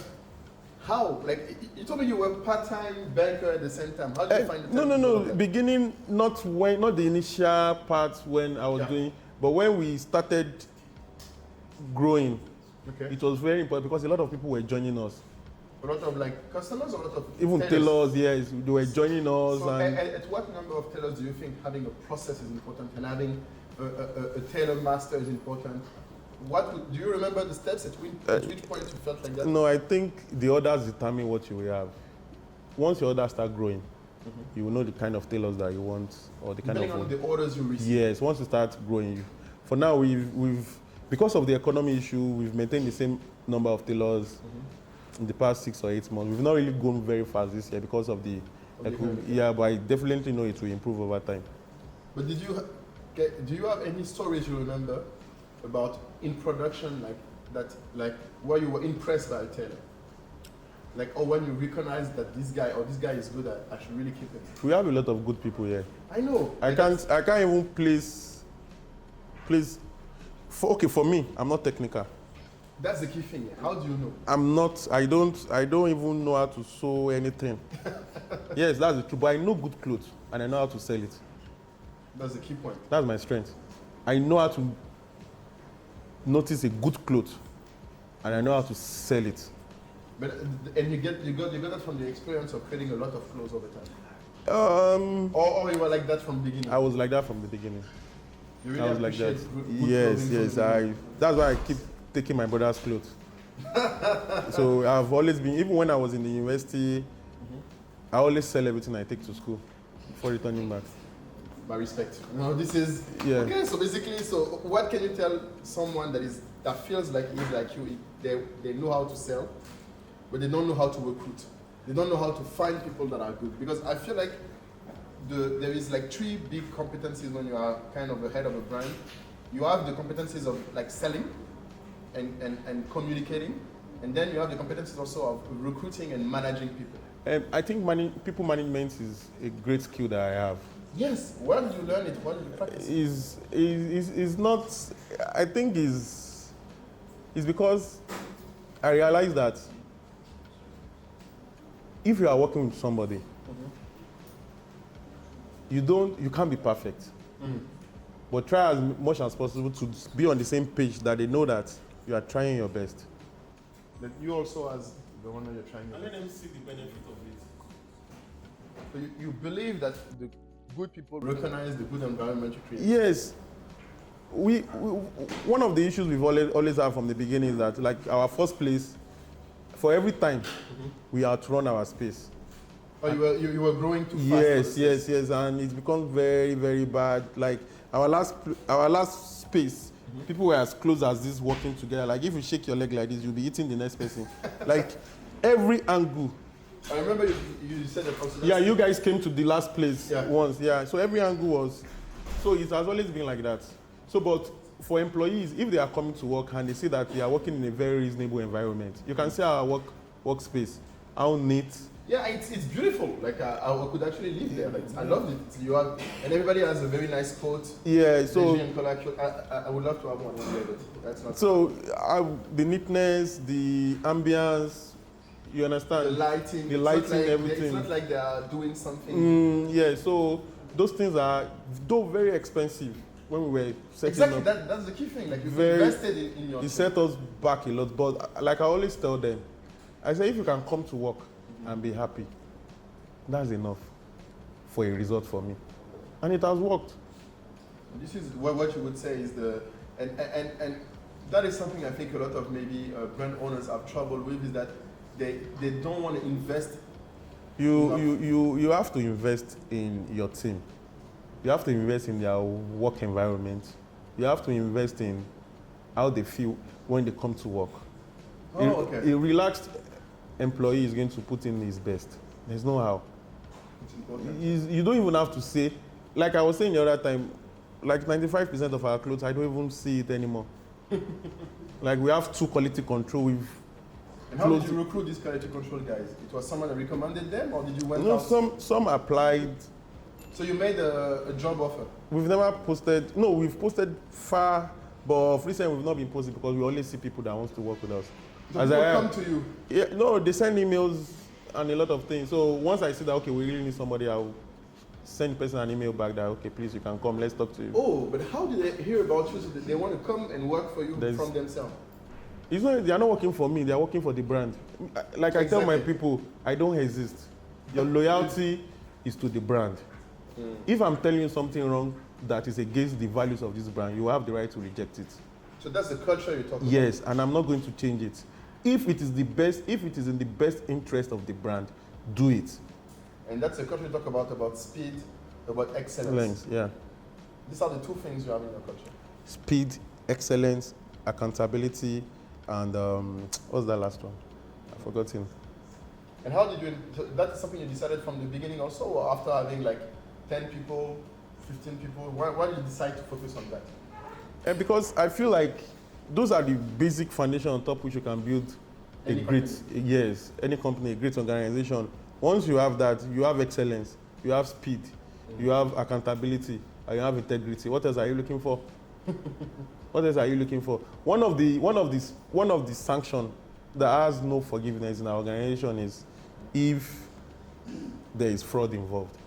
Speaker 2: How? Like, you told me you were part-time banker at the same time. How did you find the time?
Speaker 1: No. Beginning, not the initial part when I was doing, but when we started growing, it was very important because a lot of people were joining us.
Speaker 2: A lot of like customers, or a lot of
Speaker 1: even tailors, yes, they were joining us.
Speaker 2: So
Speaker 1: and
Speaker 2: at what number of tailors do you think having a process is important and having a tailor master is important? Do you remember the steps at which point you felt like that?
Speaker 1: No, I think the orders determine what you will have. Once your orders start growing, you will know the kind of tailors that you want, or the kind
Speaker 2: Depending on the orders you receive.
Speaker 1: Yes, once you start growing, for now we've because of the economy issue, we've maintained the same number of tailors in the past 6 or 8 months. We've not really gone very fast this year because of the but I definitely know it will improve over time.
Speaker 2: But do you have any stories you remember about in production like where you were impressed by a tailor? Like, or when you recognize that this guy is good, I should really keep it.
Speaker 1: We have a lot of good people here.
Speaker 2: I know.
Speaker 1: I can't even place. For me, I'm not technical.
Speaker 2: That's the key thing. How do you know?
Speaker 1: I'm not. I don't even know how to sew anything. Yes, that's the truth. But I know good clothes and I know how to sell it.
Speaker 2: That's the key point.
Speaker 1: That's my strength. I know how to notice a good cloth and I know how to sell it.
Speaker 2: But and you got that from the experience of creating a lot of clothes over time. Or you were like that from the beginning.
Speaker 1: I was like that from the beginning.
Speaker 2: You really
Speaker 1: I was like that.
Speaker 2: good
Speaker 1: Yes. That's why I keep taking my brother's clothes. So I've always been, even when I was in the university, I always sell everything I take to school before returning back.
Speaker 2: My respect. No, this is okay. So basically, what can you tell someone that feels like he's like you? They know how to sell, but they don't know how to recruit. They don't know how to find people that are good. Because I feel like there is like 3 big competencies when you are kind of the head of a brand. You have the competencies of like selling and communicating, and then you have the competencies also of recruiting and managing people.
Speaker 1: I think people management is a great skill that I have.
Speaker 2: Yes. Where did you learn it? Where did you practice it?
Speaker 1: Is not. I think is because I realize that if you are working with somebody, you can't be perfect. But try as much as possible to be on the same page that they know that you are trying your best.
Speaker 2: That you also, as the one that you're trying.
Speaker 1: And let them see the benefit of it.
Speaker 2: So you believe that the good people recognize the good environment you create?
Speaker 1: Yes. We one of the issues we've always had from the beginning is that, like, our first place, for every time, we outrun our space.
Speaker 2: Oh, you were growing too fast.
Speaker 1: Yes, and it's become very, very bad. Like our last space, people were as close as this working together. Like if you shake your leg like this, you'll be eating the next person. Like every angle.
Speaker 2: I remember you said that also.
Speaker 1: Yeah, you guys came to the last place once. Yeah, so every angle was. So it has always been like that. So, but for employees, if they are coming to work and they see that they are working in a very reasonable environment, you can see our workspace, how neat.
Speaker 2: Yeah, it's beautiful. Like I could actually live there. Like, I loved it. And everybody has a very nice coat.
Speaker 1: Yeah, so
Speaker 2: I would love to have one day, but that's not.
Speaker 1: So the neatness, the ambience, you understand?
Speaker 2: The lighting,
Speaker 1: everything.
Speaker 2: It's not like they are doing something.
Speaker 1: Yeah, so those things are though very expensive when we were setting up.
Speaker 2: Exactly, that's the key thing. Like you've invested in your.
Speaker 1: It set us back a lot, but like I always tell them, I say if you can come to work and be happy, that's enough for a result for me, and it has worked.
Speaker 2: This is what you would say is and that is something I think a lot of maybe brand owners have trouble with, is that they don't want to invest.
Speaker 1: You have to invest in your team. You have to invest in their work environment. You have to invest in how they feel when they come to work.
Speaker 2: Okay.
Speaker 1: A relaxed employee is going to put in his best. There's no how.
Speaker 2: It's important.
Speaker 1: You don't even have to say, like I was saying the other time, like 95% of our clothes, I don't even see it anymore. Like we have 2 quality control. We've
Speaker 2: And how did you recruit these quality control guys? It was someone that recommended them, or did you went out?
Speaker 1: Some applied.
Speaker 2: So you made a job offer?
Speaker 1: We've never posted. No, we've posted far, but of recent we've not been posting because we only see people that wants to work with us.
Speaker 2: So people come to you?
Speaker 1: Yeah, no, they send emails and a lot of things. So once I see that, okay, we really need somebody, I'll send the person an email back that, okay, please, you can come, let's talk to you.
Speaker 2: Oh, but how did they hear about you so that they want to come and work for you from themselves?
Speaker 1: It's not, they are not working for me, they are working for the brand. Like I tell my people, I don't exist. Your loyalty is to the brand. If I'm telling you something wrong that is against the values of this brand, you have the right to reject it. So
Speaker 2: that's the culture you're talking about?
Speaker 1: Yes, and I'm not going to change it. If it is in the best interest of the brand, do it.
Speaker 2: And that's the culture you talk about speed, about excellence.
Speaker 1: Yeah.
Speaker 2: These are the 2 things you have in your culture.
Speaker 1: Speed, excellence, accountability, and what's that last one? I've forgotten.
Speaker 2: And how did you, that's something you decided from the beginning also, or after having like 10 people, 15 people? Why did you decide to focus on that?
Speaker 1: And because I feel like those are the basic foundation on top which you can build any company, a great organization. Once you have that, you have excellence, you have speed, you have accountability, and you have integrity. What else are you looking for? What else are you looking for? One of the sanctions that has no forgiveness in our organization is if there is fraud involved.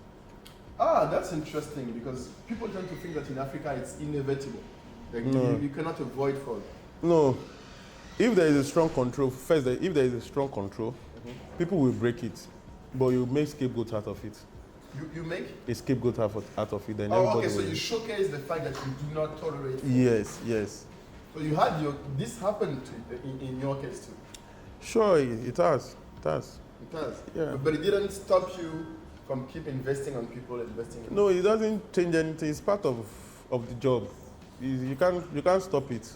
Speaker 2: Ah, that's interesting because people tend to think that in Africa it's inevitable. Like you cannot avoid fraud.
Speaker 1: No. If there is a strong control, people will break it, but you make scapegoats out of it.
Speaker 2: You make?
Speaker 1: A scapegoat out of it. Then
Speaker 2: okay, so you showcase the fact that you do not tolerate fraud.
Speaker 1: Yes.
Speaker 2: So you had this happened in your case too?
Speaker 1: Sure, it has.
Speaker 2: It has?
Speaker 1: Yeah.
Speaker 2: But it didn't stop you from keep investing on people,
Speaker 1: No, it doesn't change anything. It's part of the job. You can't stop it.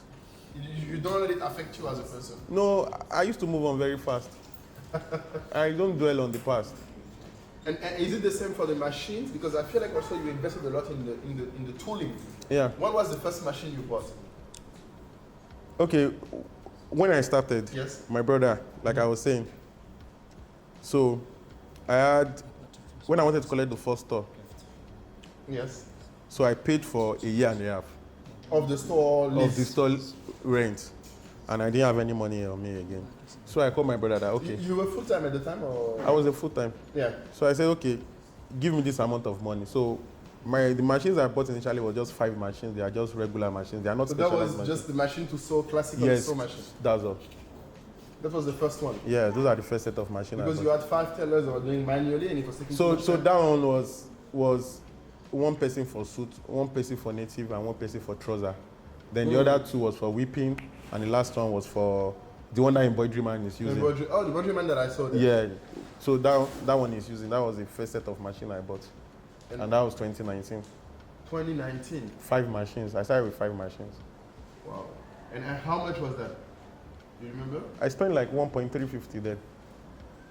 Speaker 2: You don't let it affect you as a person?
Speaker 1: No, I used to move on very fast. I don't dwell on the past.
Speaker 2: And is it the same for the machines? Because I feel like also you invested a lot in the tooling.
Speaker 1: Yeah.
Speaker 2: What was the first machine you bought?
Speaker 1: Okay, when I started, my brother, like I was saying, so when I wanted to collect the first store, so I paid for a year and a half.
Speaker 2: Of the store lease?
Speaker 1: Of the store rent. And I didn't have any money on me again. So I called my brother that, okay.
Speaker 2: You were full-time at the time? Or?
Speaker 1: I was a full-time.
Speaker 2: Yeah.
Speaker 1: So I said, okay, give me this amount of money. So the machines I bought initially were just 5 machines. They are just regular machines. They are not specialized machines.
Speaker 2: So that was just the machine to sew, classical sew machine?
Speaker 1: Yes, that's all.
Speaker 2: That was the first one?
Speaker 1: Yeah, those are the first set of machines.
Speaker 2: Because you had 5 tailors that were doing manually and it was taking
Speaker 1: So that one was 1 person for suit, 1 person for native, and 1 person for trouser. Then the other 2 was for whipping, and the last one was for the one that embroidery man is using.
Speaker 2: The embroidery man that I saw there.
Speaker 1: Yeah. So that one is using. That was the first set of machine I bought. And that was 2019.
Speaker 2: 2019?
Speaker 1: 5 machines. I started with 5 machines.
Speaker 2: Wow. And how much was that? Do you remember?
Speaker 1: I spent like 1.350 there.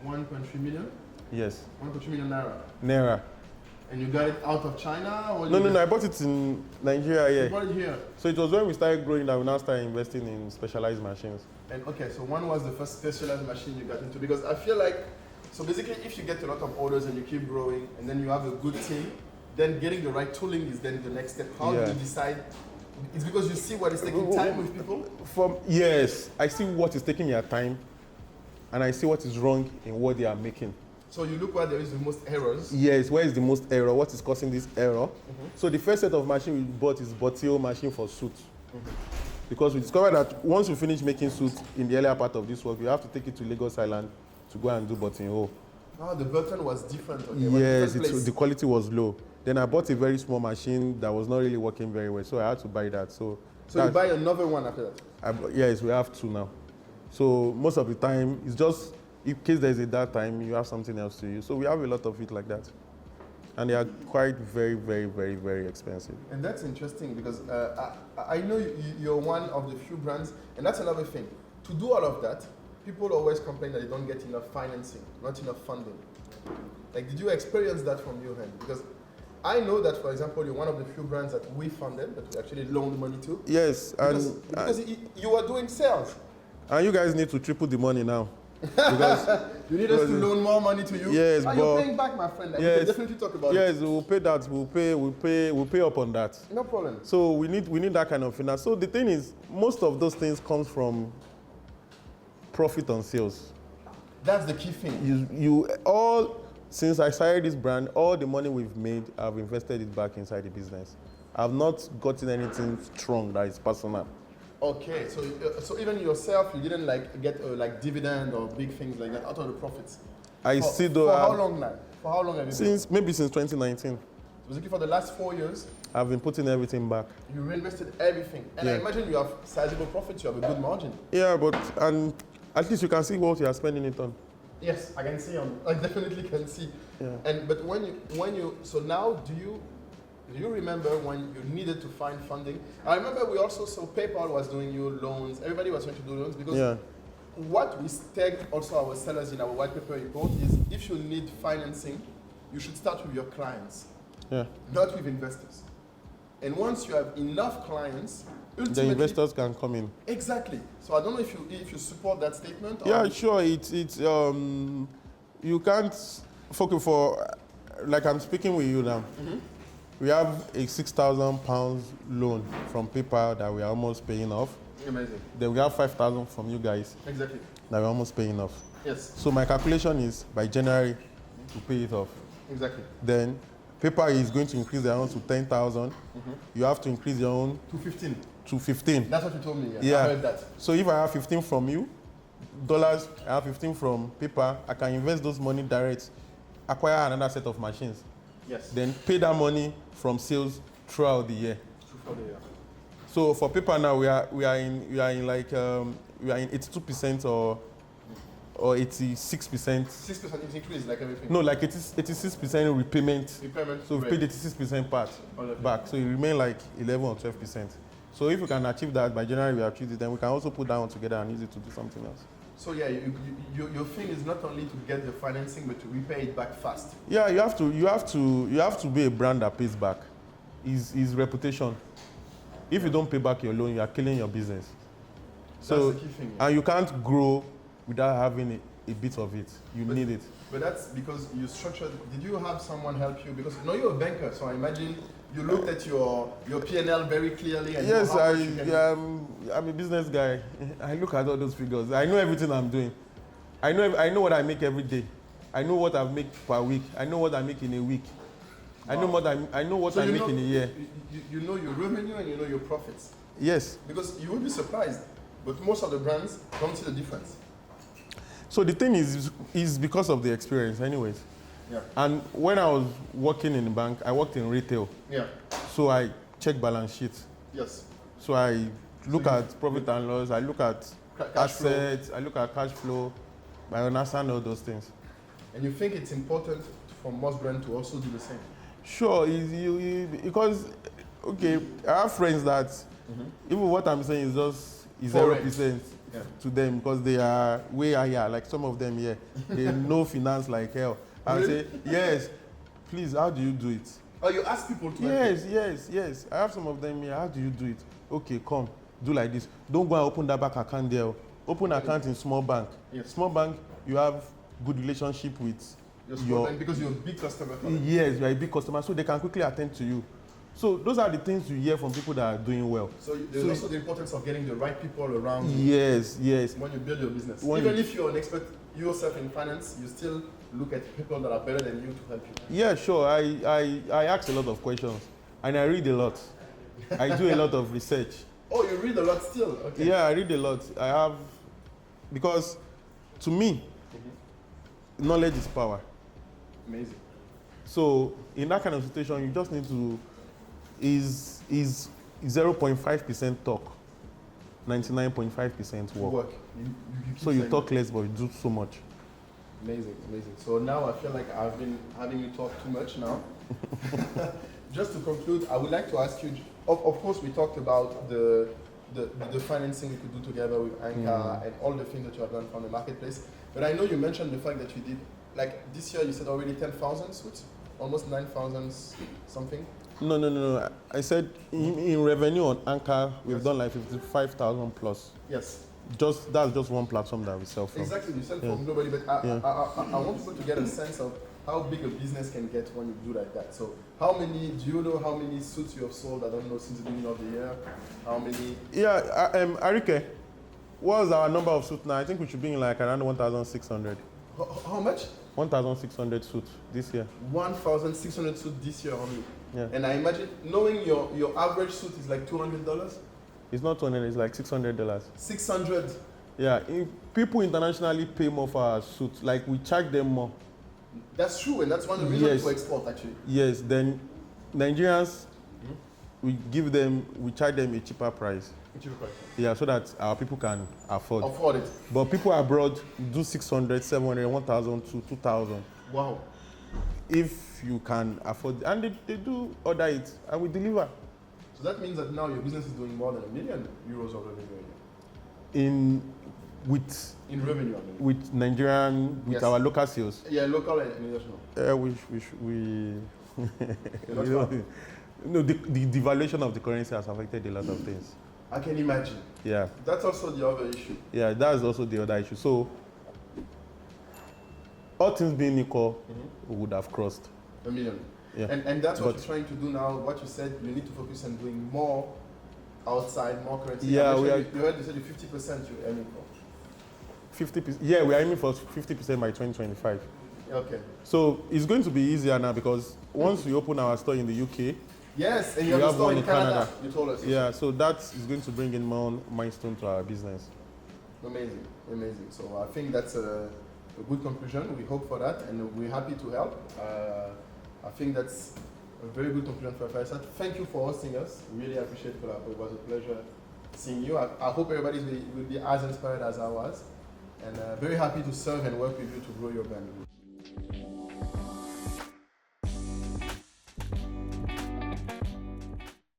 Speaker 2: 1.3 million?
Speaker 1: Yes.
Speaker 2: 1.3 million naira?
Speaker 1: Naira.
Speaker 2: And you got it out of China? Or
Speaker 1: No, I bought it in Nigeria, yeah.
Speaker 2: You bought it here?
Speaker 1: So it was when we started growing that we now started investing in specialized machines.
Speaker 2: And okay, so one was the first specialized machine you got into, because I feel like, so basically if you get a lot of orders and you keep growing and then you have a good team, then getting the right tooling is then the next step. How do you decide? It's because you see what is taking time with people?
Speaker 1: Yes, I see what is taking their time and I see what is wrong in what they are making.
Speaker 2: So you look where there is the most errors?
Speaker 1: Yes, where is the most error? What is causing this error? So the first set of machine we bought is Botio machine for suits. Because we discovered that once we finish making suits in the earlier part of this work, we have to take it to Lagos Island to go and do buttonhole.
Speaker 2: Oh, the button was different. Okay.
Speaker 1: Yes, the quality was low. Then I bought a very small machine that was not really working very well, so I had to buy that. So
Speaker 2: you buy another one after that?
Speaker 1: Yes, we have 2 now. So most of the time, it's just, in case there's a bad time, you have something else to use. So we have a lot of it like that. And they are quite very, very, very, very expensive.
Speaker 2: And that's interesting because I know you're one of the few brands, and that's another thing. To do all of that, people always complain that they don't get enough financing, not enough funding. Like, did you experience that from your end? Because I know that, for example, you're one of the few brands that we funded, that we actually loaned money to.
Speaker 1: Yes,
Speaker 2: Because you were doing sales.
Speaker 1: and you guys need to triple the money now. Because
Speaker 2: You need us to loan more money to you.
Speaker 1: Yes,
Speaker 2: and
Speaker 1: but
Speaker 2: you're paying back, my friend. Like, we
Speaker 1: yes,
Speaker 2: can definitely talk about
Speaker 1: yes,
Speaker 2: it.
Speaker 1: we'll pay that. We'll pay up on that.
Speaker 2: No problem.
Speaker 1: So we need that kind of finance. So the thing is, most of those things comes from profit on sales.
Speaker 2: That's the key thing.
Speaker 1: Since I started this brand, all the money we've made, I've invested it back inside the business. I've not gotten anything strong that is personal.
Speaker 2: Okay, so even yourself, you didn't like get like dividend or big things like that out of the profits. For how long now? For how long have you been?
Speaker 1: Maybe since 2019.
Speaker 2: Basically for the last 4 years,
Speaker 1: I've been putting everything back.
Speaker 2: you reinvested everything. And I
Speaker 1: Yeah.
Speaker 2: imagine you have sizable profits, you have a good margin.
Speaker 1: Yeah, and at least you can see what you are spending it on.
Speaker 2: Yes, I can see. I definitely can see.
Speaker 1: Yeah.
Speaker 2: But so now do you remember when you needed to find funding? I remember we also saw PayPal was doing you loans. Everybody was trying to do loans because what we tagged also our sellers in our white paper report is if you need financing, you should start with your clients, not with investors. And once you have enough clients,
Speaker 1: the investors can come in.
Speaker 2: Exactly. So I don't know if you support that statement. Or
Speaker 1: Yeah, sure. You can't focus for, like I'm speaking with you now.
Speaker 2: Mm-hmm.
Speaker 1: We have a £6,000 loan from PayPal that we are almost paying off.
Speaker 2: Amazing.
Speaker 1: Then we have 5,000 from you guys.
Speaker 2: Exactly.
Speaker 1: That we're almost paying off.
Speaker 2: Yes.
Speaker 1: So my calculation is by January to pay it off.
Speaker 2: Exactly.
Speaker 1: Then PayPal is going to increase their own to 10,000. You have to increase your own
Speaker 2: To 15.
Speaker 1: to 15.
Speaker 2: That's what you told me.
Speaker 1: Yeah.
Speaker 2: I heard that.
Speaker 1: So if I have 15 from you, dollars, I have 15 from PayPal, I can invest those money direct, acquire another set of machines,
Speaker 2: Yes.
Speaker 1: then pay that money from sales throughout the year.
Speaker 2: For the year.
Speaker 1: So for PayPal now, we are in 82% or 86%.
Speaker 2: 6% is increase, like everything.
Speaker 1: No, like 86% repayment.
Speaker 2: Repayment.
Speaker 1: So we paid 86% part back. So it remain like 11 or 12%. So if we can achieve that by January, we achieve it, then we can also put that one together and use it to do something else.
Speaker 2: So yeah, your thing is not only to get the financing, but to repay it back fast.
Speaker 1: Yeah, you have to be a brand that pays back. Is reputation. If you don't pay back your loan, you are killing your business. So,
Speaker 2: that's the key thing.
Speaker 1: and you can't grow without having a bit of it. You need it.
Speaker 2: But that's because you structured. Did you have someone help you? Because now you're a banker, so I imagine you looked at your P&L very clearly. And
Speaker 1: Yes,
Speaker 2: I'm
Speaker 1: a business guy. I look at all those figures. I know everything I'm doing. I know what I make every day. I know what I make per week. I know what I make in a week. I know what I make in a year.
Speaker 2: You know your revenue and you know your profits.
Speaker 1: Yes.
Speaker 2: Because you will be surprised, but most of the brands don't see the difference.
Speaker 1: So the thing is because of the experience anyways.
Speaker 2: Yeah.
Speaker 1: And when I was working in the bank, I worked in retail.
Speaker 2: Yeah.
Speaker 1: So I check balance sheet.
Speaker 2: Yes.
Speaker 1: So I look at profit and loss, I look at assets, I look at cash flow, I understand all those things.
Speaker 2: And you think it's important for most brands to also do the same?
Speaker 1: Sure, because, okay, I have friends that even what I'm saying is just 0% to them because they are way higher, like some of them here. They know finance like hell. I would say, yes, please, how do you do it?
Speaker 2: Oh, you ask people to
Speaker 1: Yes. I have some of them here. How do you do it? Okay, come, do like this. Don't go and open that bank account there. Open account in small bank.
Speaker 2: Yes.
Speaker 1: Small bank, you have good relationship with
Speaker 2: your bank because you're a big customer for them.
Speaker 1: Yes, you're a big customer, so they can quickly attend to you. So those are the things you hear from people that are doing well.
Speaker 2: So there's also the importance of getting the right people around you.
Speaker 1: Yes.
Speaker 2: When you build your business. Even if you're an expert yourself in finance, you still look at people that are better than you to help you.
Speaker 1: Yeah, sure. I ask a lot of questions and I read a lot. I do a lot of research.
Speaker 2: Oh, you read a lot still? Okay.
Speaker 1: Yeah, I read a lot. Because to me, knowledge is power.
Speaker 2: Amazing.
Speaker 1: So in that kind of situation, you just need to, is 0.5% talk, 99.5% work. So you talk less, but you do so much.
Speaker 2: Amazing. So now I feel like I've been having you talk too much now. Just to conclude, I would like to ask you, of course we talked about the financing we could do together with ANKA and all the things that you have done from the marketplace. But I know you mentioned the fact that you did, like this year you said already 10,000 suits? almost 9,000 something.
Speaker 1: No. I said in revenue on ANKA, we've
Speaker 2: Yes.
Speaker 1: done like 55,000 plus.
Speaker 2: Yes.
Speaker 1: That's just one platform that we sell from.
Speaker 2: Exactly, you sell
Speaker 1: Yeah.
Speaker 2: from globally, but
Speaker 1: Yeah.
Speaker 2: I want people to get a sense of how big a business can get when you do like that. So, do you know how many suits you have sold? I don't know, since the beginning of the year. How many?
Speaker 1: Yeah, Arike, what was our number of suits now? I think we should be in like around 1,600.
Speaker 2: How much?
Speaker 1: 1,600 suits this year.
Speaker 2: 1,600 suits this year only.
Speaker 1: Yeah.
Speaker 2: And I imagine, knowing your average suit is like $200,
Speaker 1: It's not 200, it's like $600.
Speaker 2: 600.
Speaker 1: Yeah, people internationally pay more for our suits. Like we charge them more.
Speaker 2: That's true, and that's one of the reasons
Speaker 1: Yes.
Speaker 2: for export actually.
Speaker 1: Yes, then Nigerians, we charge them a cheaper price. Yeah, so that our people can afford.
Speaker 2: Afford it.
Speaker 1: But people abroad do 600, 700, 1,000 to 2,000.
Speaker 2: Wow.
Speaker 1: If you can afford, and they do order it, and we deliver.
Speaker 2: So that means that now your business is doing more than €1 million of revenue in revenue. I mean.
Speaker 1: with Nigerian, with
Speaker 2: Yes.
Speaker 1: our local sales.
Speaker 2: Yeah, local and international.
Speaker 1: We
Speaker 2: That's
Speaker 1: you know,
Speaker 2: fine.
Speaker 1: no, the devaluation of the currency has affected a lot of things.
Speaker 2: I can imagine.
Speaker 1: Yeah,
Speaker 2: That's also the other issue.
Speaker 1: yeah, that's also the other issue. So, all things being equal, we would have crossed.
Speaker 2: $1 million.
Speaker 1: Yeah.
Speaker 2: And that's what
Speaker 1: But-
Speaker 2: you're trying to do now. What you said, you need to focus on doing more outside, more currency.
Speaker 1: Yeah,
Speaker 2: you heard you said the 50% you're aiming for.
Speaker 1: 50%. Yeah, we are aiming for 50% by 2025.
Speaker 2: Okay.
Speaker 1: So it's going to be easier now because once we open our store in the UK,
Speaker 2: Yes, and
Speaker 1: We
Speaker 2: you have a
Speaker 1: have
Speaker 2: store
Speaker 1: one
Speaker 2: in
Speaker 1: in
Speaker 2: Canada.
Speaker 1: Canada.
Speaker 2: You told us.
Speaker 1: yeah, so that is going to bring in more milestone to our business.
Speaker 2: Amazing, amazing. So I think that's a good conclusion. We hope for that, and we're happy to help. I think that's a very good conclusion for Fireside. Thank you for hosting us. Really appreciate it. It was a pleasure seeing you. I hope everybody will be as inspired as I was, and very happy to serve and work with you to grow your brand.